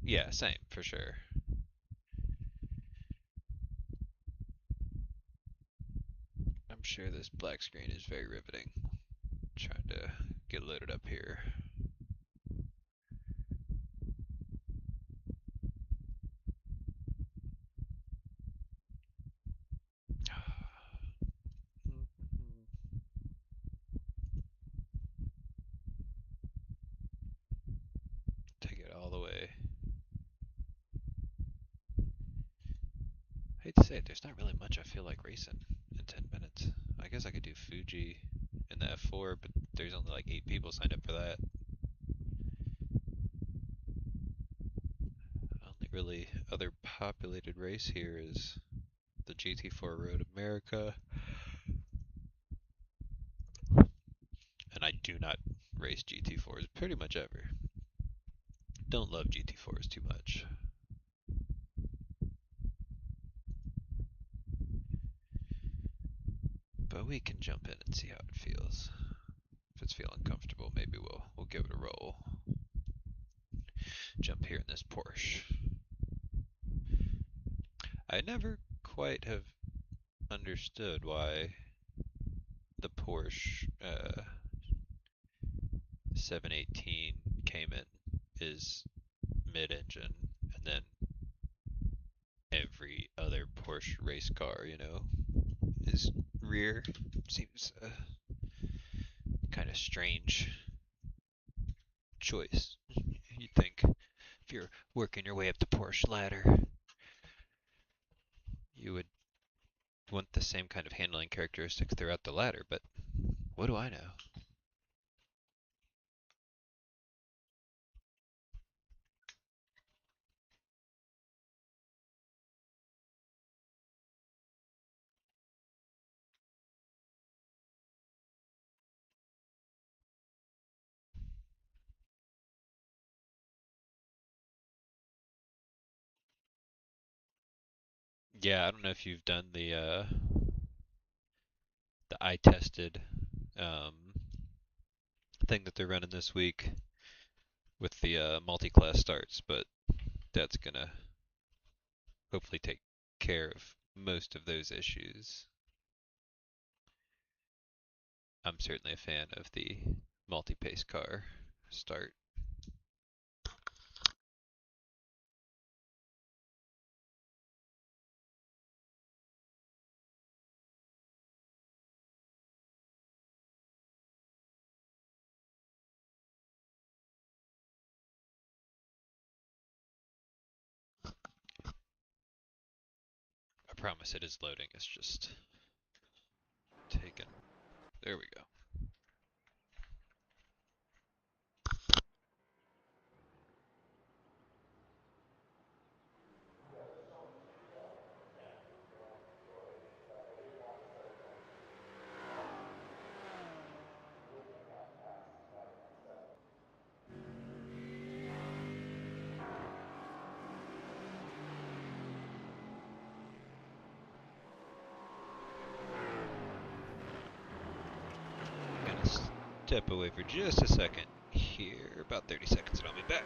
Yeah, same, for sure. I'm sure this black screen is very riveting. Trying to get loaded up here. Take it all the way. I hate to say it, there's not really much I feel like racing in 10 minutes. I guess I could do Fuji in the F4, but there's only like 8 people signed up for that. Only really other populated race here is the GT4 Road America. And I do not race GT4s pretty much ever. Don't love GT4s too much. But we can jump in and see how it feels. If it's feeling comfortable, maybe we'll give it a roll. Jump here in this Porsche. I never quite have understood why the Porsche 718 Cayman is mid-engine, and then every other Porsche race car, is rear. Seems kind of strange choice. You'd think if you're working your way up the Porsche ladder, you would want the same kind of handling characteristics throughout the ladder, but what do I know? Yeah, I don't know if you've done the eye tested um, thing that they're running this week with the multi-class starts, but that's gonna hopefully take care of most of those issues. I'm certainly a fan of the multi-pace car start. I promise it is loading, it's just taken. There we go. I'm gonna step away for just a second here, about 30 seconds, and I'll be back.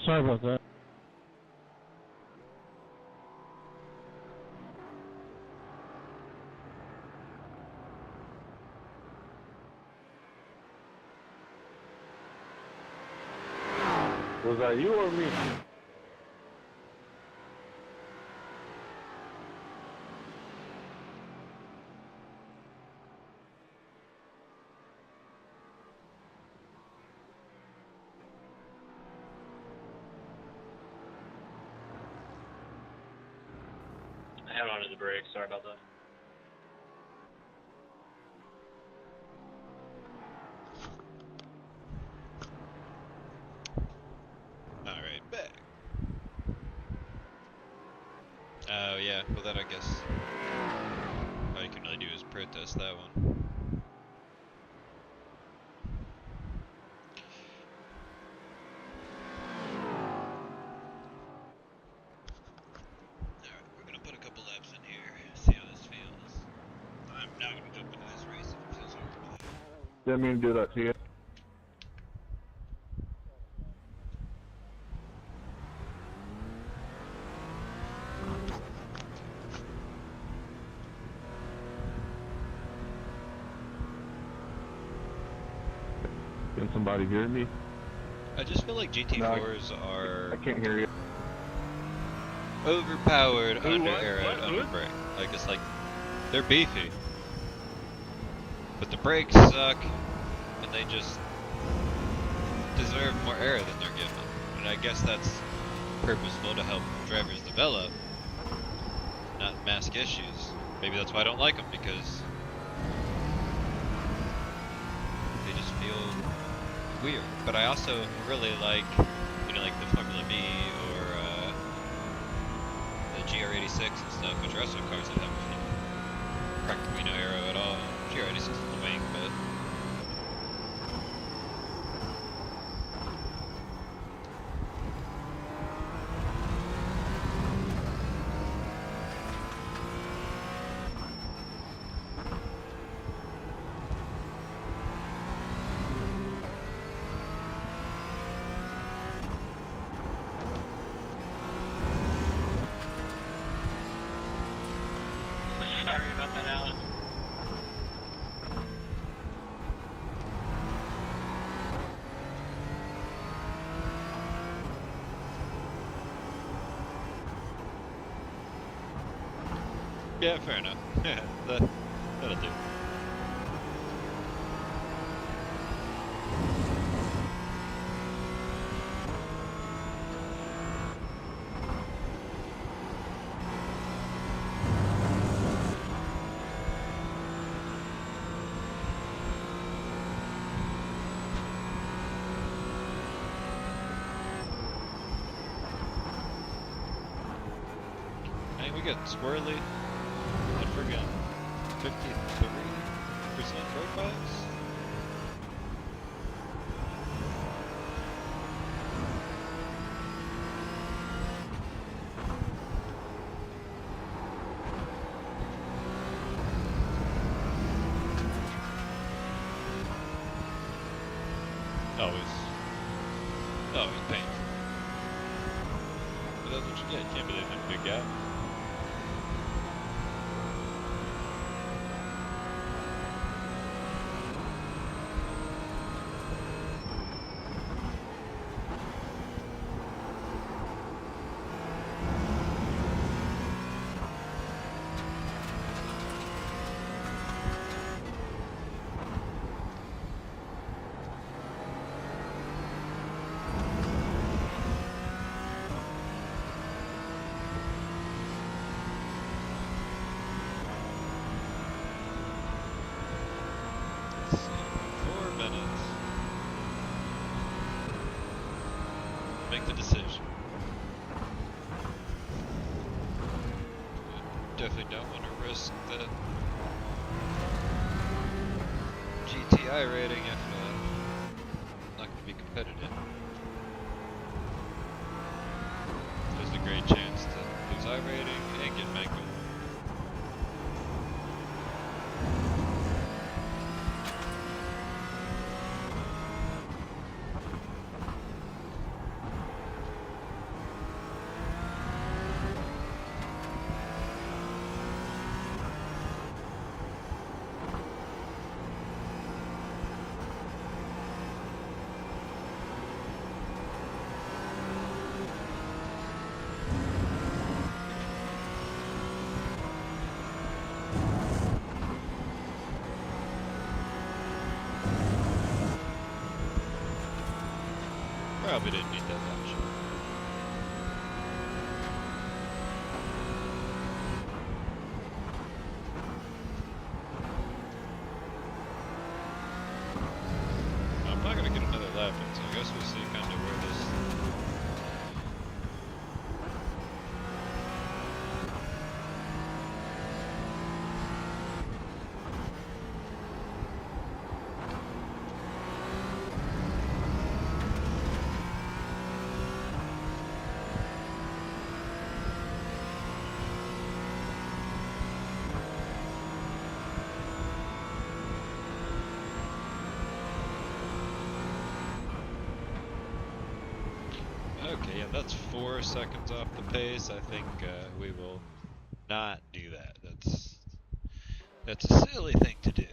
Sorry about that. Was that you or me? I held onto the brakes. Sorry about that. Alright, back. Oh, yeah, well, then I guess all you can really do is protest that one. Alright, we're gonna put a couple laps in here, see how this feels. I'm not gonna jump into this race if it feels hard. Didn't mean to do that to you. Can somebody hear me? I just feel like GT4s are I can't hear you. overpowered, Who, under what? aeroed, What? Who? under brake. Like, it's like, they're beefy. But the brakes suck, and they just deserve more air than they're given. And I guess that's purposeful to help drivers develop, not mask issues. Maybe that's why I don't like them, because they just feel weird. But I also really like, you know, like the Formula B or the GR86 and stuff, which are also cars that have practically no aero at all. GR86 is the wing, but Sorry about that, Alan. yeah, fair enough. That'll do. Hey, we got squirrely at friggin' 53% road bias. Always painful. But that's what you get. You can't believe in a big gap. Let's see, 4 minutes. Make the decision. Definitely don't want to risk the GTI rating if not going to be competitive. There's a great chance to lose I rating and get mangled. Probably didn't need that much. lapping, so I guess we'll see kind of where this. Okay, yeah, that's 4 seconds off the pace. I think we will not do that. That's a silly thing to do.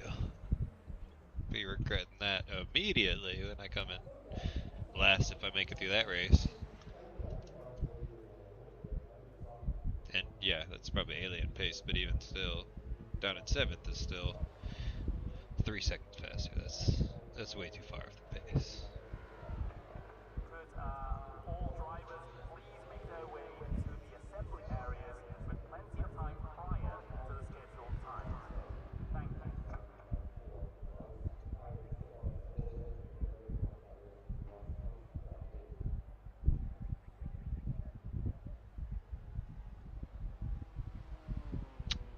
Be regretting that immediately when I come in last if I make it through that race. And yeah, that's probably alien pace, but even still, down in 7th is still 3 seconds faster. That's way too far off the pace. Could all drivers please make their way to the assembly areas with plenty of time prior to the scheduled times? Thank you.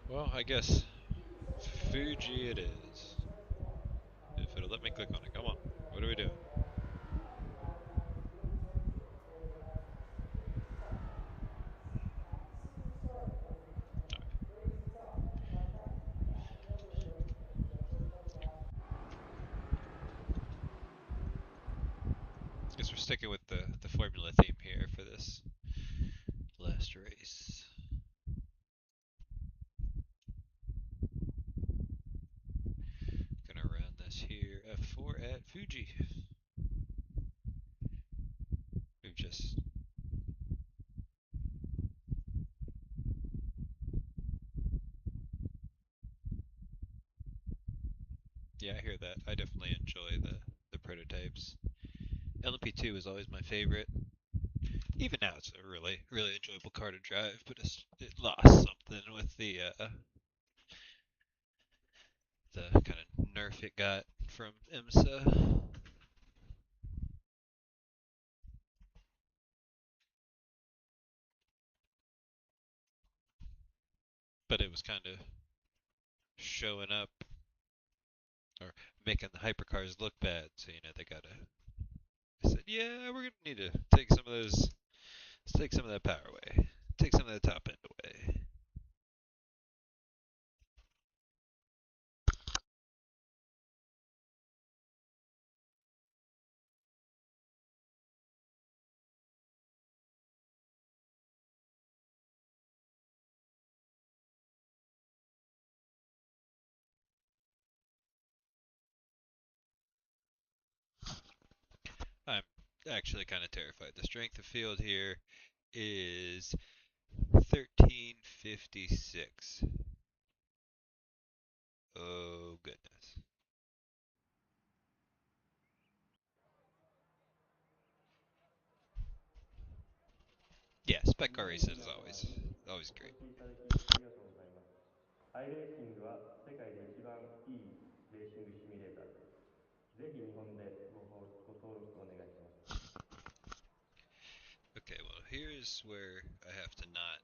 Well, I guess Fuji it is. If it'll let me click on it. Come on. What are we doing? Guess we're sticking with the formula theme here for this last race. Gonna run this here F4 at Fuji. We've just yeah, I hear that. I definitely enjoy the prototypes. LMP2 is always my favorite. Even now, it's a really enjoyable car to drive, but it lost something with the kind of nerf it got from IMSA. But it was kind of showing up or making the hypercars look bad, so they gotta. I said, yeah, we're gonna need to take some of those. Let's take some of that power away. Take some of the top end away. I'm actually kind of terrified. The strength of field here is 1356. Oh, goodness. Yeah, spec car races is always お越 great. しいただきありがとうございます。iRacing は世界で一番いいレーシングシミュレーターです。ぜひ日本でご登録お願いします。Okay, well, here's where I have to not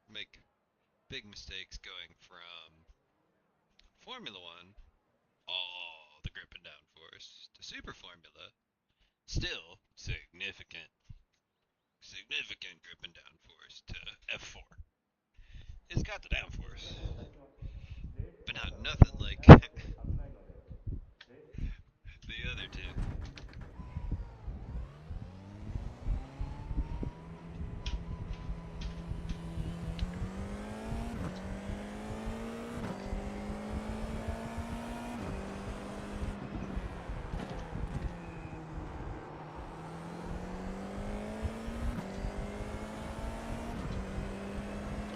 make big mistakes going from Formula One, all the grip and downforce, to Super Formula, still significant grip and downforce, to F4. It's got the downforce, お願いいたします。レース but コー not スは nothing 非常に like 長くて危ないので、レース the other two.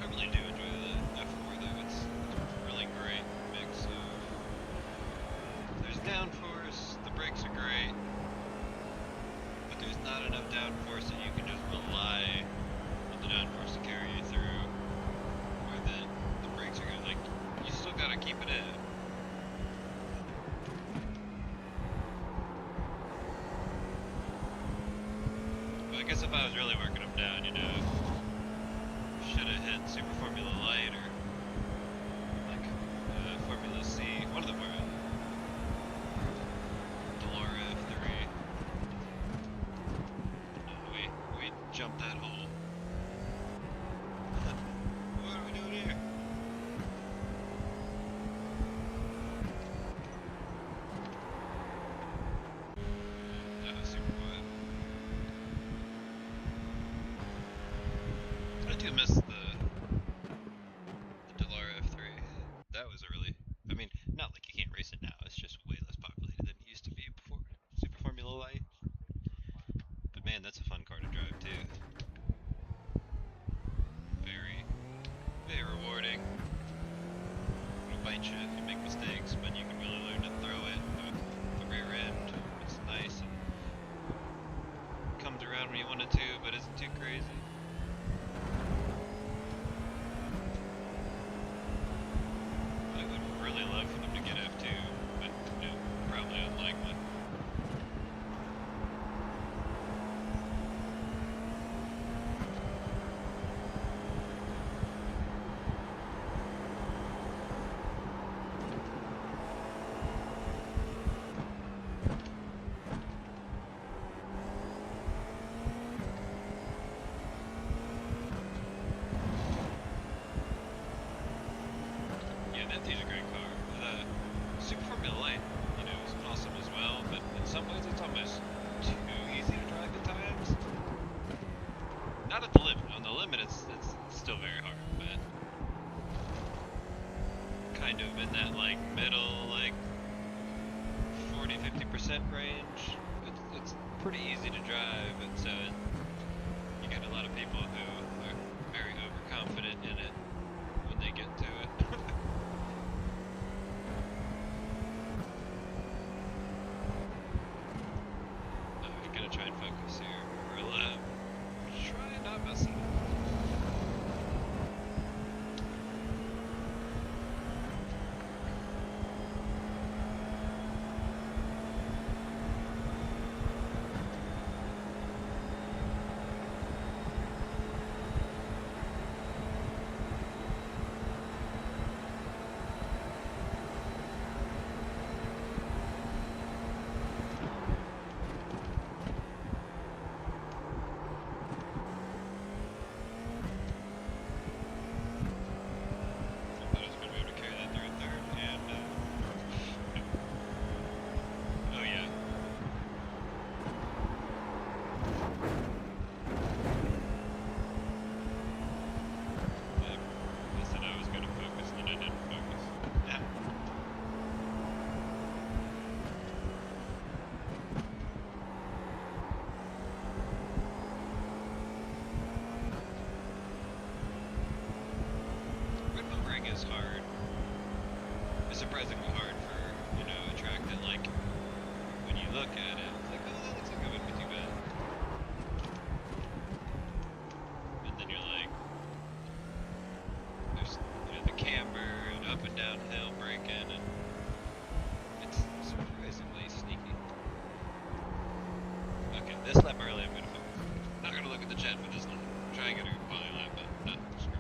I really do enjoy the F4 though. It's a really great mix of I guess if I was really working them down, you know, should have hit Super Formula Light or like Formula C. One of them were Delora F3. No, we jumped that hole. What are we doing here? That was super quiet. I do miss the Delora F3. That was a really, I mean, not like you can't race it now, it's just way less populated than it used to be before Super Formula Light. But man, that's a fun car to drive too. Very, very rewarding. It'll bite you if you make mistakes, but you can really learn to throw it. The rear end, it's nice and comes around when you want it to, but isn't too crazy. I would really love for them to get F2, but you know, probably unlikely. Yeah, that is a great car. The Super Formula Light, you know, is awesome as well, but in some ways it's almost too easy to drive at times. Not at the limit. On the limit, it's still very hard, but kind of in that like middle, like 40-50% range. It's pretty easy to drive, and so you get a lot of people who are very overconfident in it when they get to it. I'm gonna try and focus here for a lap. Try and not mess it up. I thought I was gonna be able to carry that through in third, and oh yeah. I said I was gonna focus, and then I didn't focus. Yeah. Red Bull Ring is hard. It's surprisingly hard for, you know, a track that, like, when you look at it, it's like, oh, that looks like it wouldn't be too bad. And then you're like, there's, you know, the camber and up and downhill braking, and it's surprisingly sneaky. Okay, this lap early I'm gonna focus. Not gonna look at the jet with this lap. Try and get a poly lap, but no, screw it.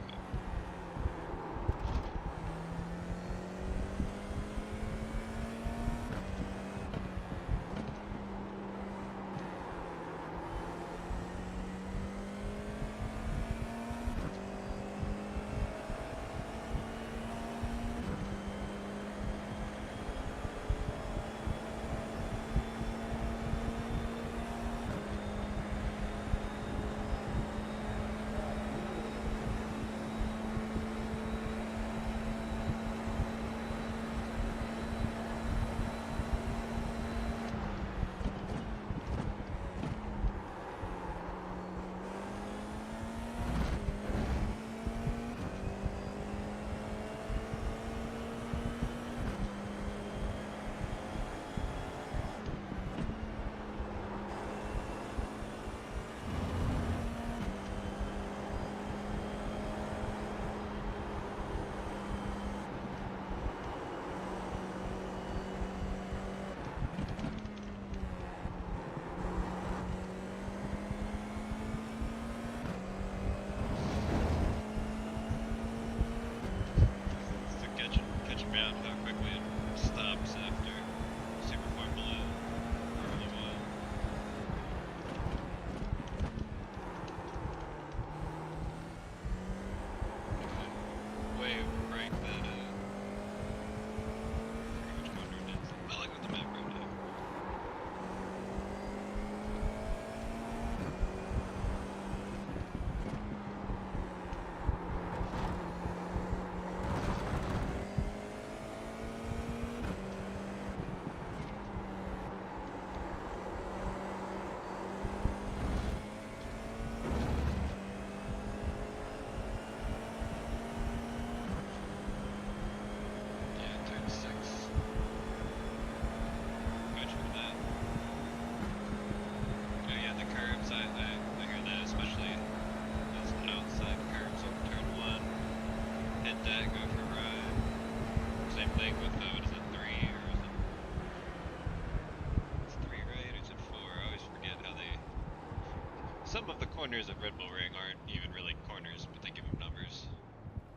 corners at Red Bull Ring aren't even really corners, but they give them numbers.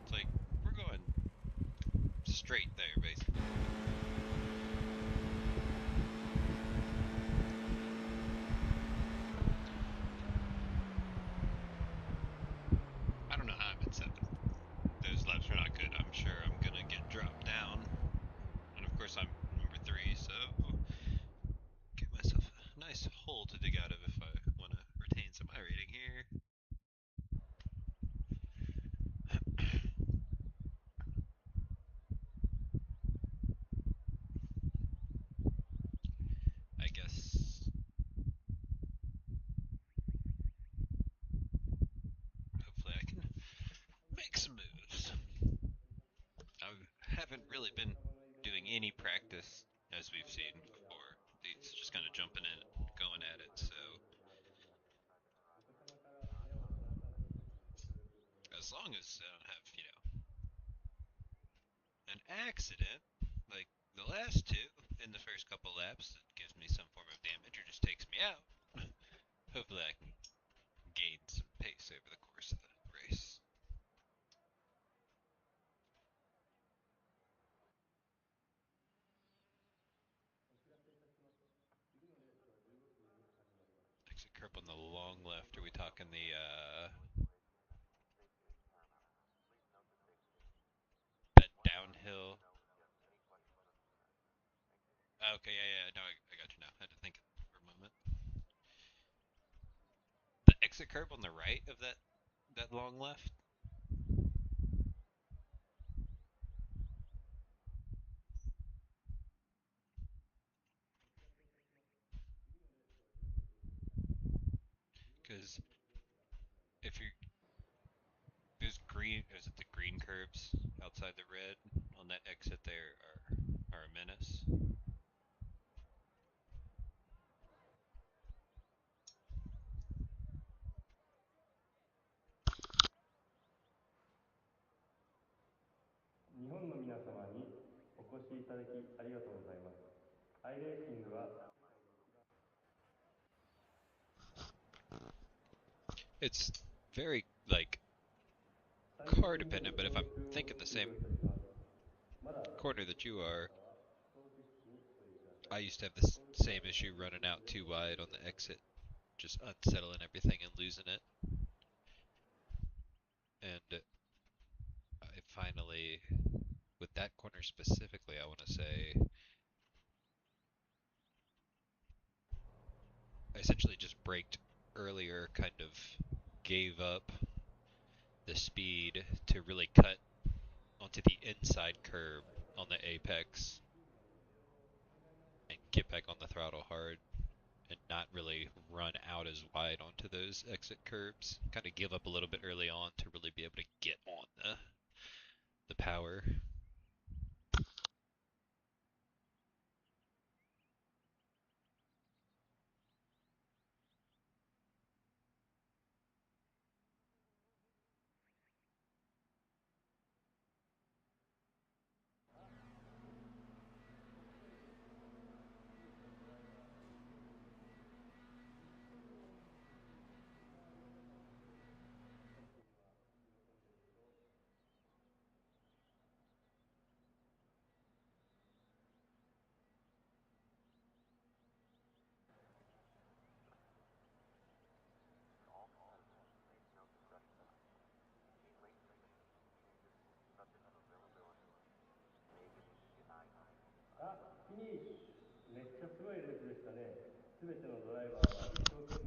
It's like, we're going straight there, basically. I don't know how I'm in 7th. Those laps are not good. I'm sure I'm gonna get dropped down. And of course I'm number 3, so give myself a nice hole to dig out of if I want to retain some iRating here. I guess hopefully I can make some moves. I haven't really been doing any practice as we've seen before. It's just kind of jumping in, going at it. So as long as I don't have, an accident, like the last two in the first couple laps that gives me some form of damage or just takes me out, hopefully I can gain some pace over the course of the race. Exit curb on the long left. Are we talking the that downhill? Okay, yeah, no, I got you now. I had to think for a moment. The exit curb on the right of that long left. Because if you there's green, is it the green curbs outside the red on that exit there are a menace. It's very like car dependent, but if I'm thinking the same corner that you are, I used to have the same issue running out too wide on the exit, just unsettling everything and losing it. And I finally, with that corner specifically, I want to say, I essentially just braked earlier, kind of gave up the speed to really cut onto the inside curb on the apex and get back on the throttle hard and not really run out as wide onto those exit curbs. Kind of give up a little bit early on to really be able to get on the power.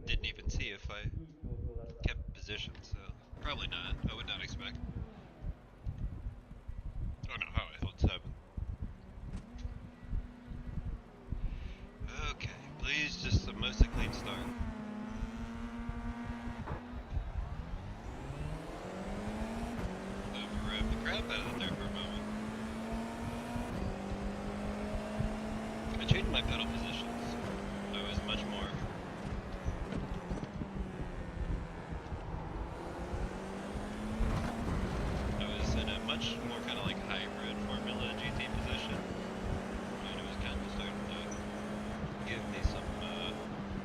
Didn't even see if I kept position, so probably not. I would not expect. I don't know how I held 7. Okay, please just a mostly clean start. Overrev the crap out of it there for a moment. I changed my pedal positions. I was much more. I was in a much more kind of like hybrid Formula GT position. And it was kind of starting to give me some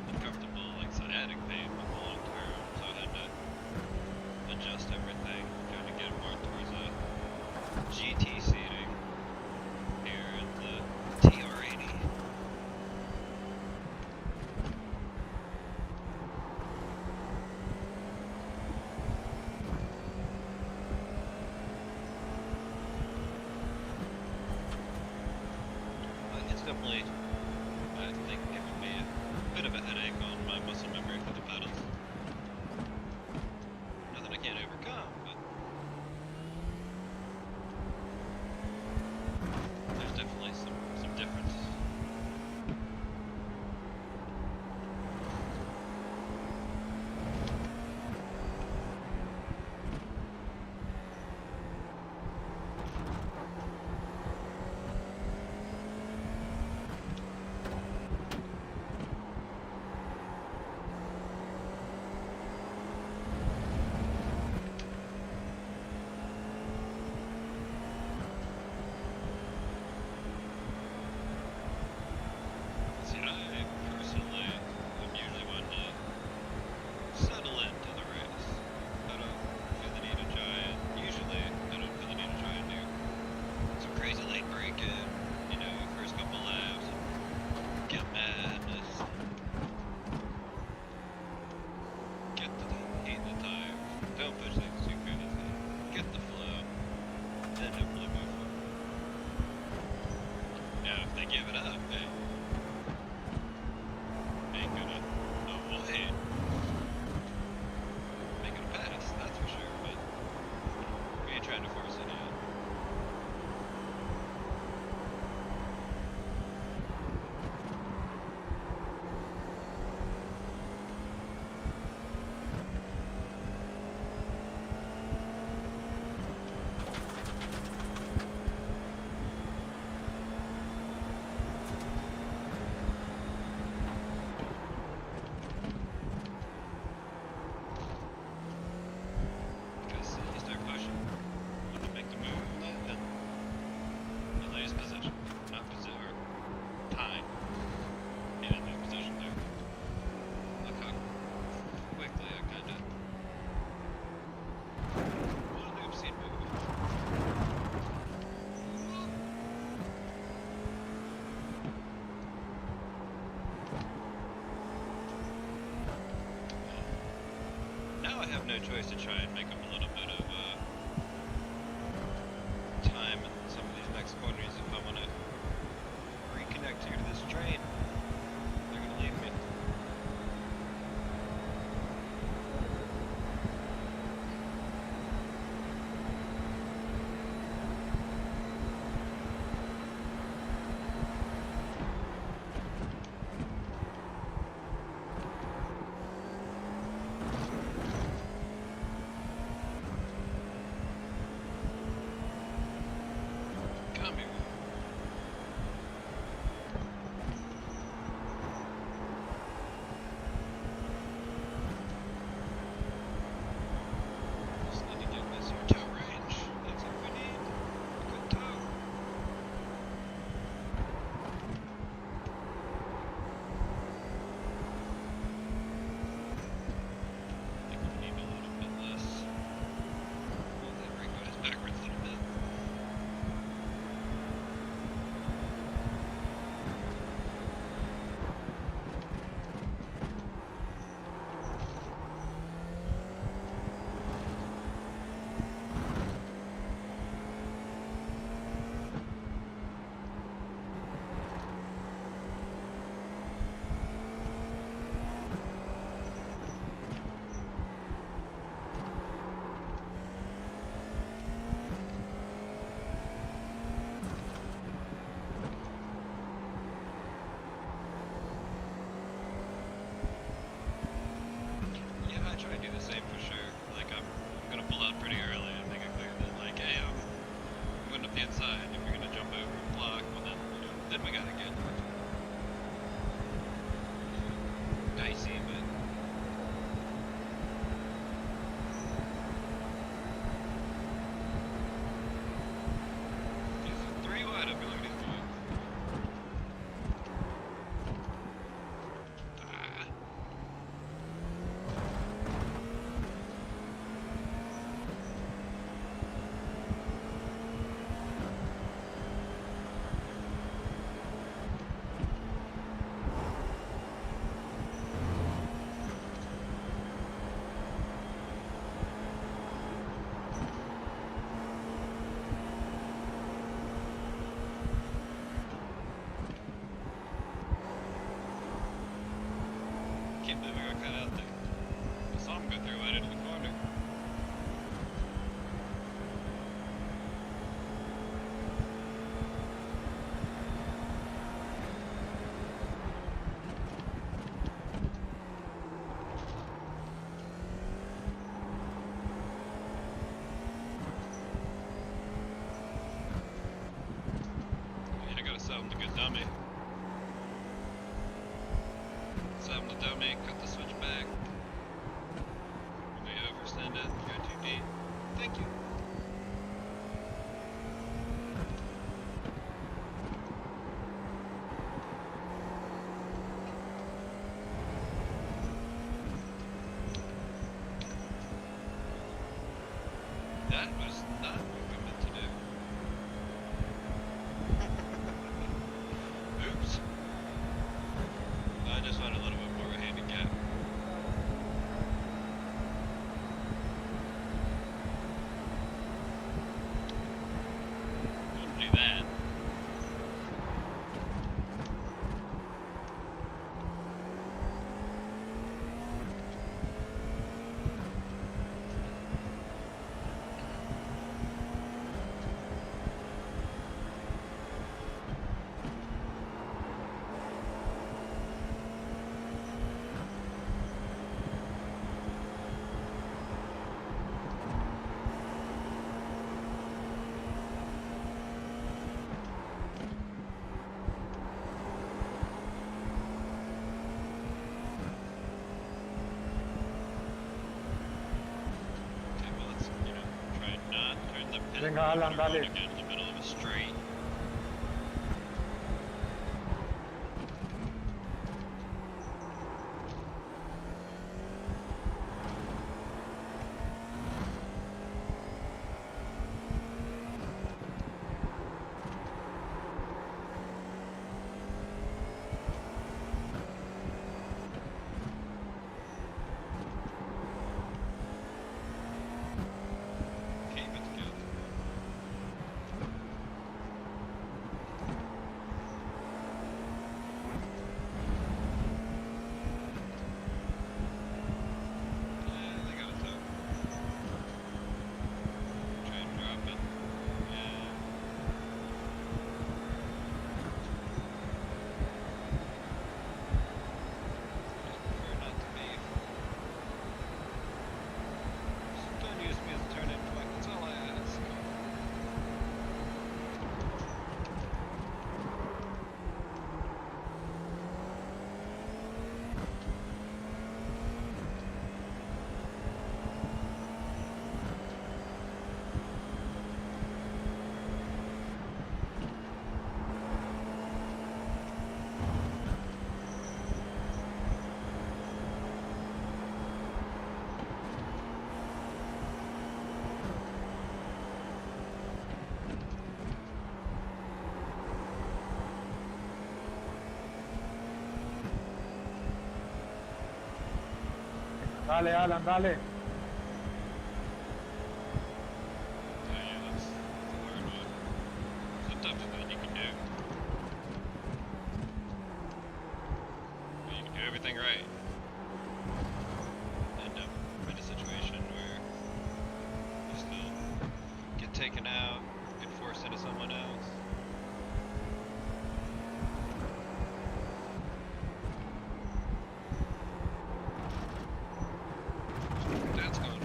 uncomfortable like sciatic pain with the long term, so I had to definitely, I think, giving me a bit of a headache on my muscle memory for the pedals. Nothing I can't overcome, but there's definitely some difference. See, I personally am usually one to settle into the race. I don't feel the need to try and usually I don't feel the need to try and do some crazy late braking, you know, first couple laps, get mad, just get the heat in the tires, don't push things too crazy, get the flow, then hopefully move forward. Now if they give it up, hey, ain't gonna avoid making a pass, that's for sure, but we ain't trying to force it out. Because you start pushing, when you make the move, then you lose position, not position, or time. You didn't lose position there. Look how quickly I kinda, what an oopsie move. Now I have no choice to try and make up a little bit of time in some of these next corners if I want to reconnect here to this train. They're going to leave me. Come here. Just need to get this here tow range. That's what we need. A good tow. I think we need a little bit less. Move that brake noise backwards a little bit. Yeah, I try to do the same for sure. Like, I'm gonna pull out pretty early and make it clear that, like, hey, I'm going up the inside. If you're gonna jump over and block, well then, you know, then we gotta get dicey, but these are 3 wide up here, look at these boys. Ah. Go through right into the corner. Yeah, I gotta sell him the good dummy. Sell him the dummy, cut the switch back. May oversend it, go too deep. Thank you. That was not what we meant to do. Oops. I just wanted a little bit more of a handicap. Wouldn't do that. Okay, well let's, try and not turn the pit. Venga, Alan, dale. Again in the middle of a straight. Keep it together. Yeah, they got it though. Try and drop it. Yeah. Just prefer not to be. Just don't use me as a turn-in truck, that's all I ask. Dale, Alan, dale. Yeah, that's the hard one. Sometimes it's nothing you can do. But you can do everything right. End up in a situation where you still get taken out, get forced into someone else. That's going on.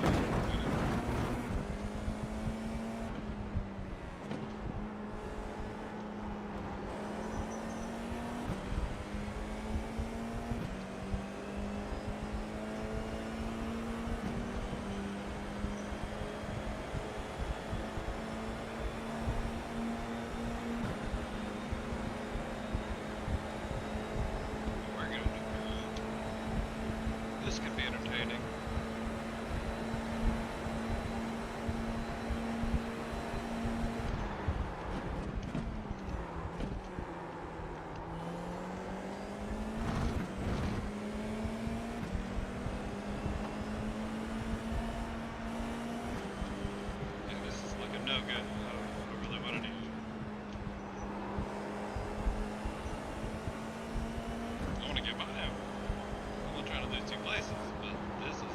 We're gonna do good. This could be entertaining. Yeah, this is looking no good. I don't really want to do. I want to get mine out. I'm not trying to lose two places, but this is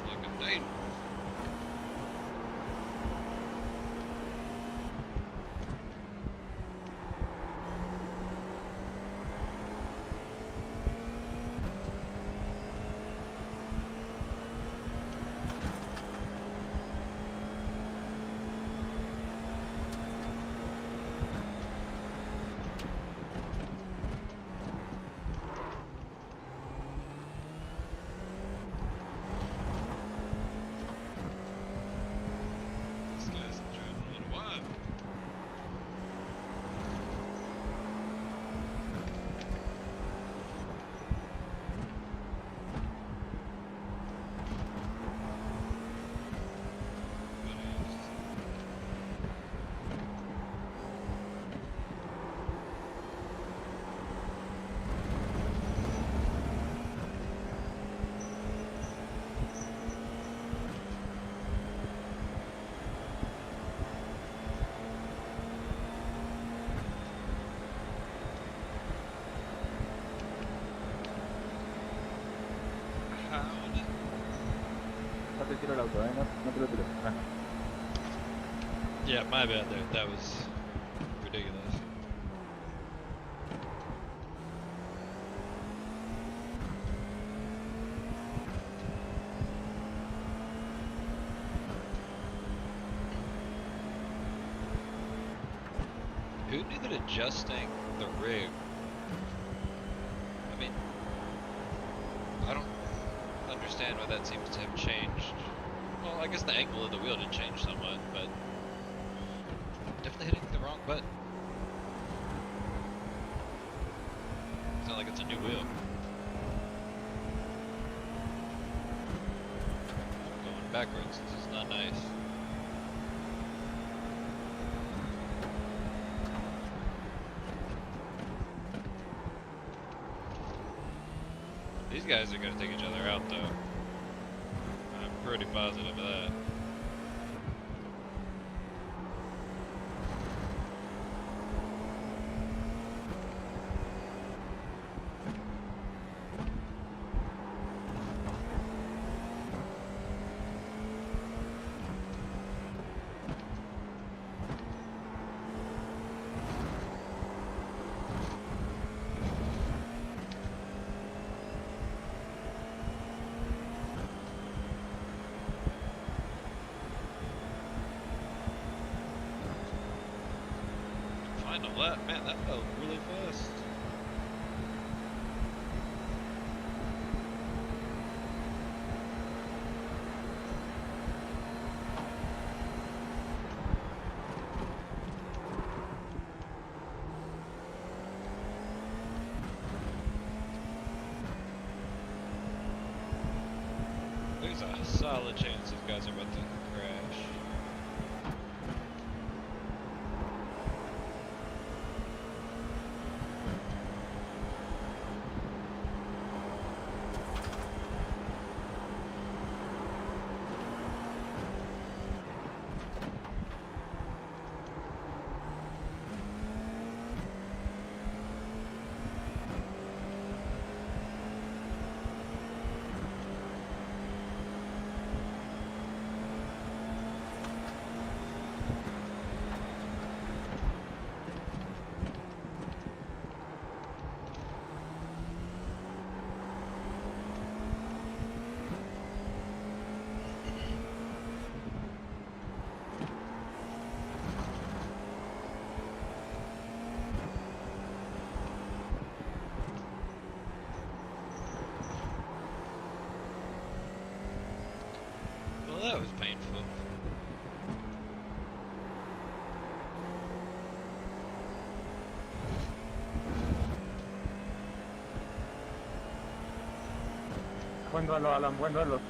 No te tiro el auto, no te lo tiro. Ah. Yeah, my bad there. That was ridiculous. Who knew that adjusting the rig? I mean, I don't understand why that seems to have changed. Well, I guess the angle of the wheel did change somewhat, but definitely hitting the wrong button. It's not like it's a new wheel. Going backwards, this is not nice. These guys are going to take each other out, though. I'm pretty positive of that. Final lap, man, that felt really fast. There's a solid chance these guys are about to crash. Well, that was painful. Buen duelo, Alan, buen duelo.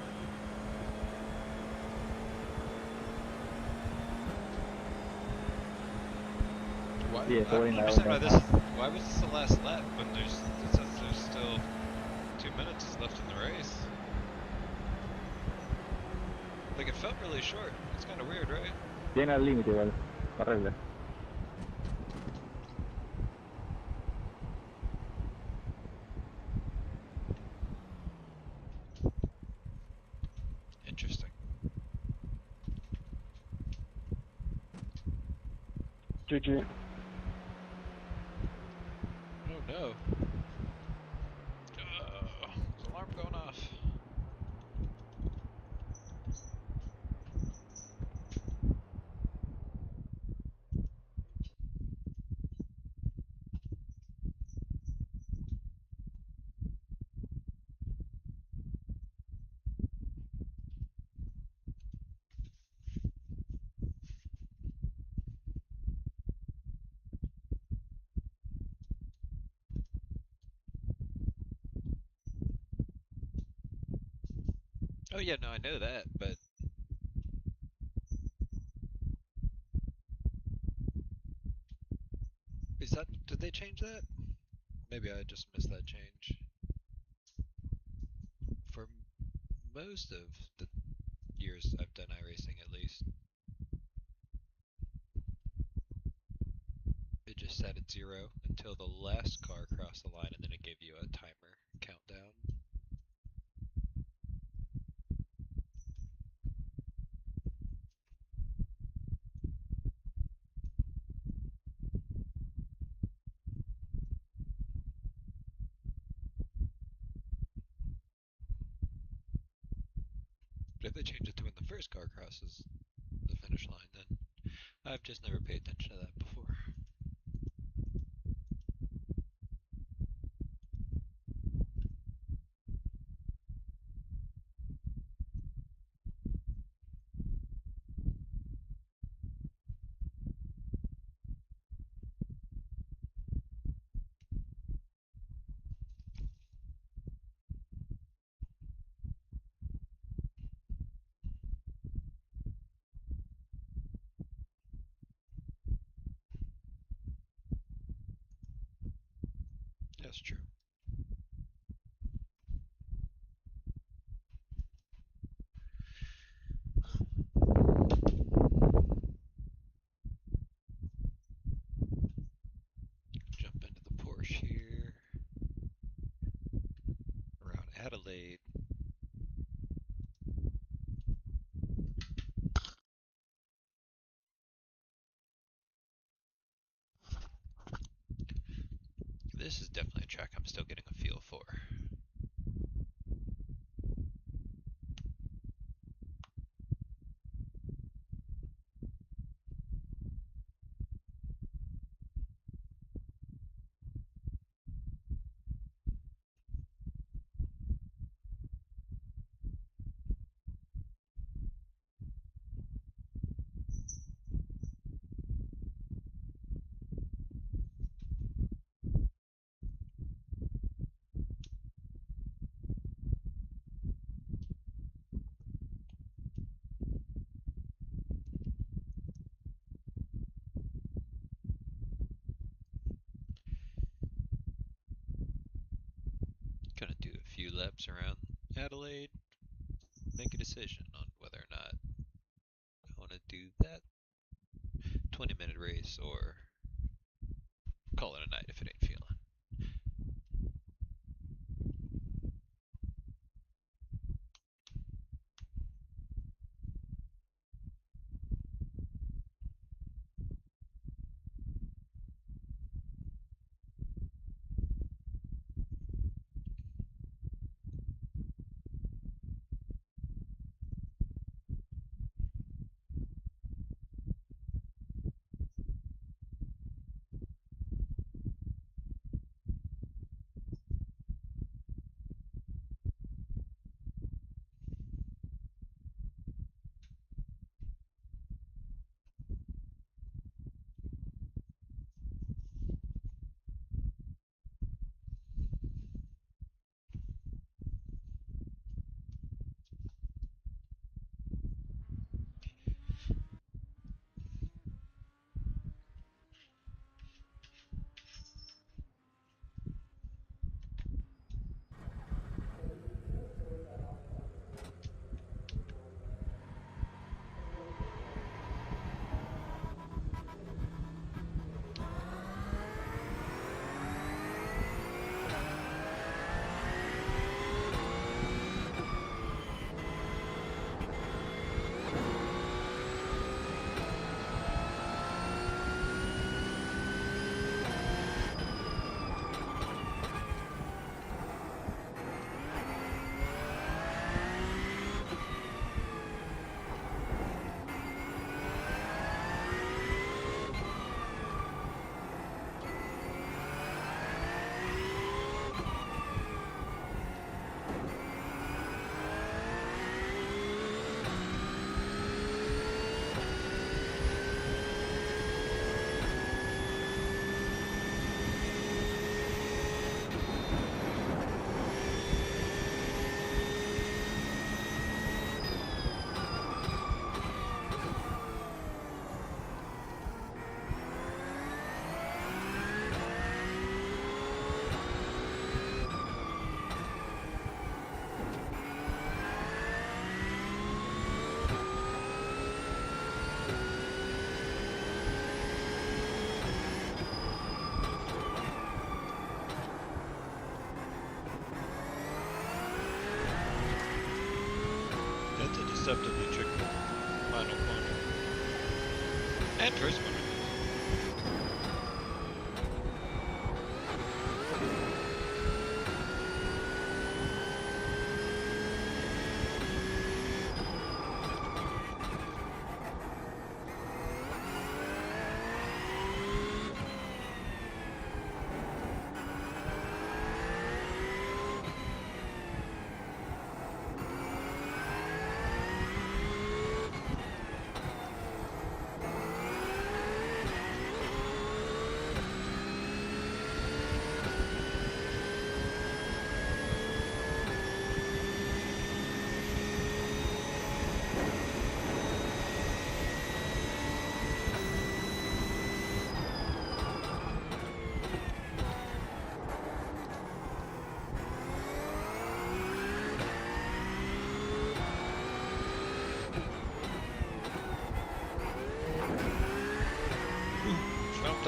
Why, Sí, I estuvo don't bien la understand why onda. why was this the last lap when it says there's still 2 minutes left in the race? Like, it felt really short. It's kind of weird, right? Bien al límite igual, horrible. Interesting. GG. Oh no. Is alarm going off? Oh yeah, no, I know that, but did they change that? Maybe I just missed that change. For most of the years I've done iRacing, at least, it just sat at 0 until the last car crossed the line, and then it gave you a timer countdown. But if they change it to when the first car crosses the finish line, then I've just never paid attention to that before. That's true. Jump into the Porsche here. Around Adelaide. This is definitely a track I'm still getting a feel for. Gonna do a few laps around Adelaide, make a decision on whether or not I want to do that 20-minute race or call it a night if it ain't feeling. That's a deceptively tricky final corner. And first corner.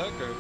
Okay.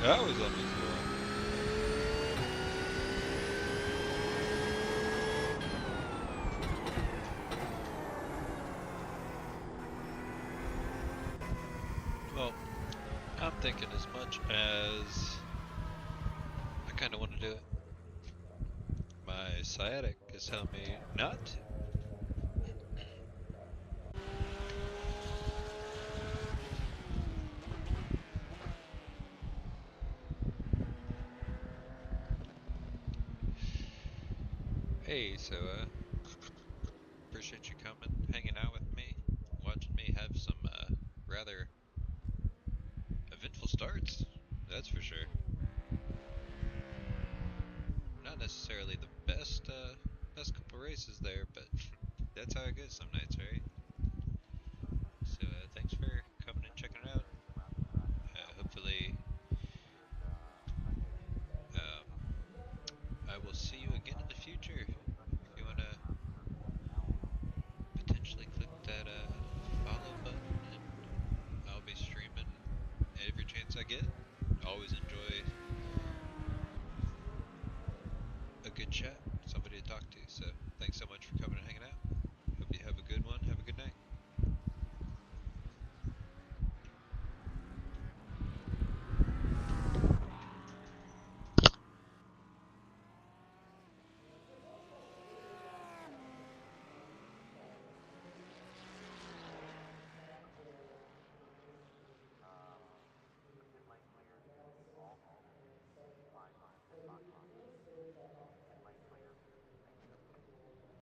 That was almost cool. Well, I'm thinking as much as I kind of want to do it. My sciatic is telling me not to. Hey, so appreciate you coming, hanging out with me, watching me have some rather eventful starts. That's for sure. Not necessarily the best couple races there, but that's how it goes some nights, right? So thanks for coming and checking it out. Hopefully see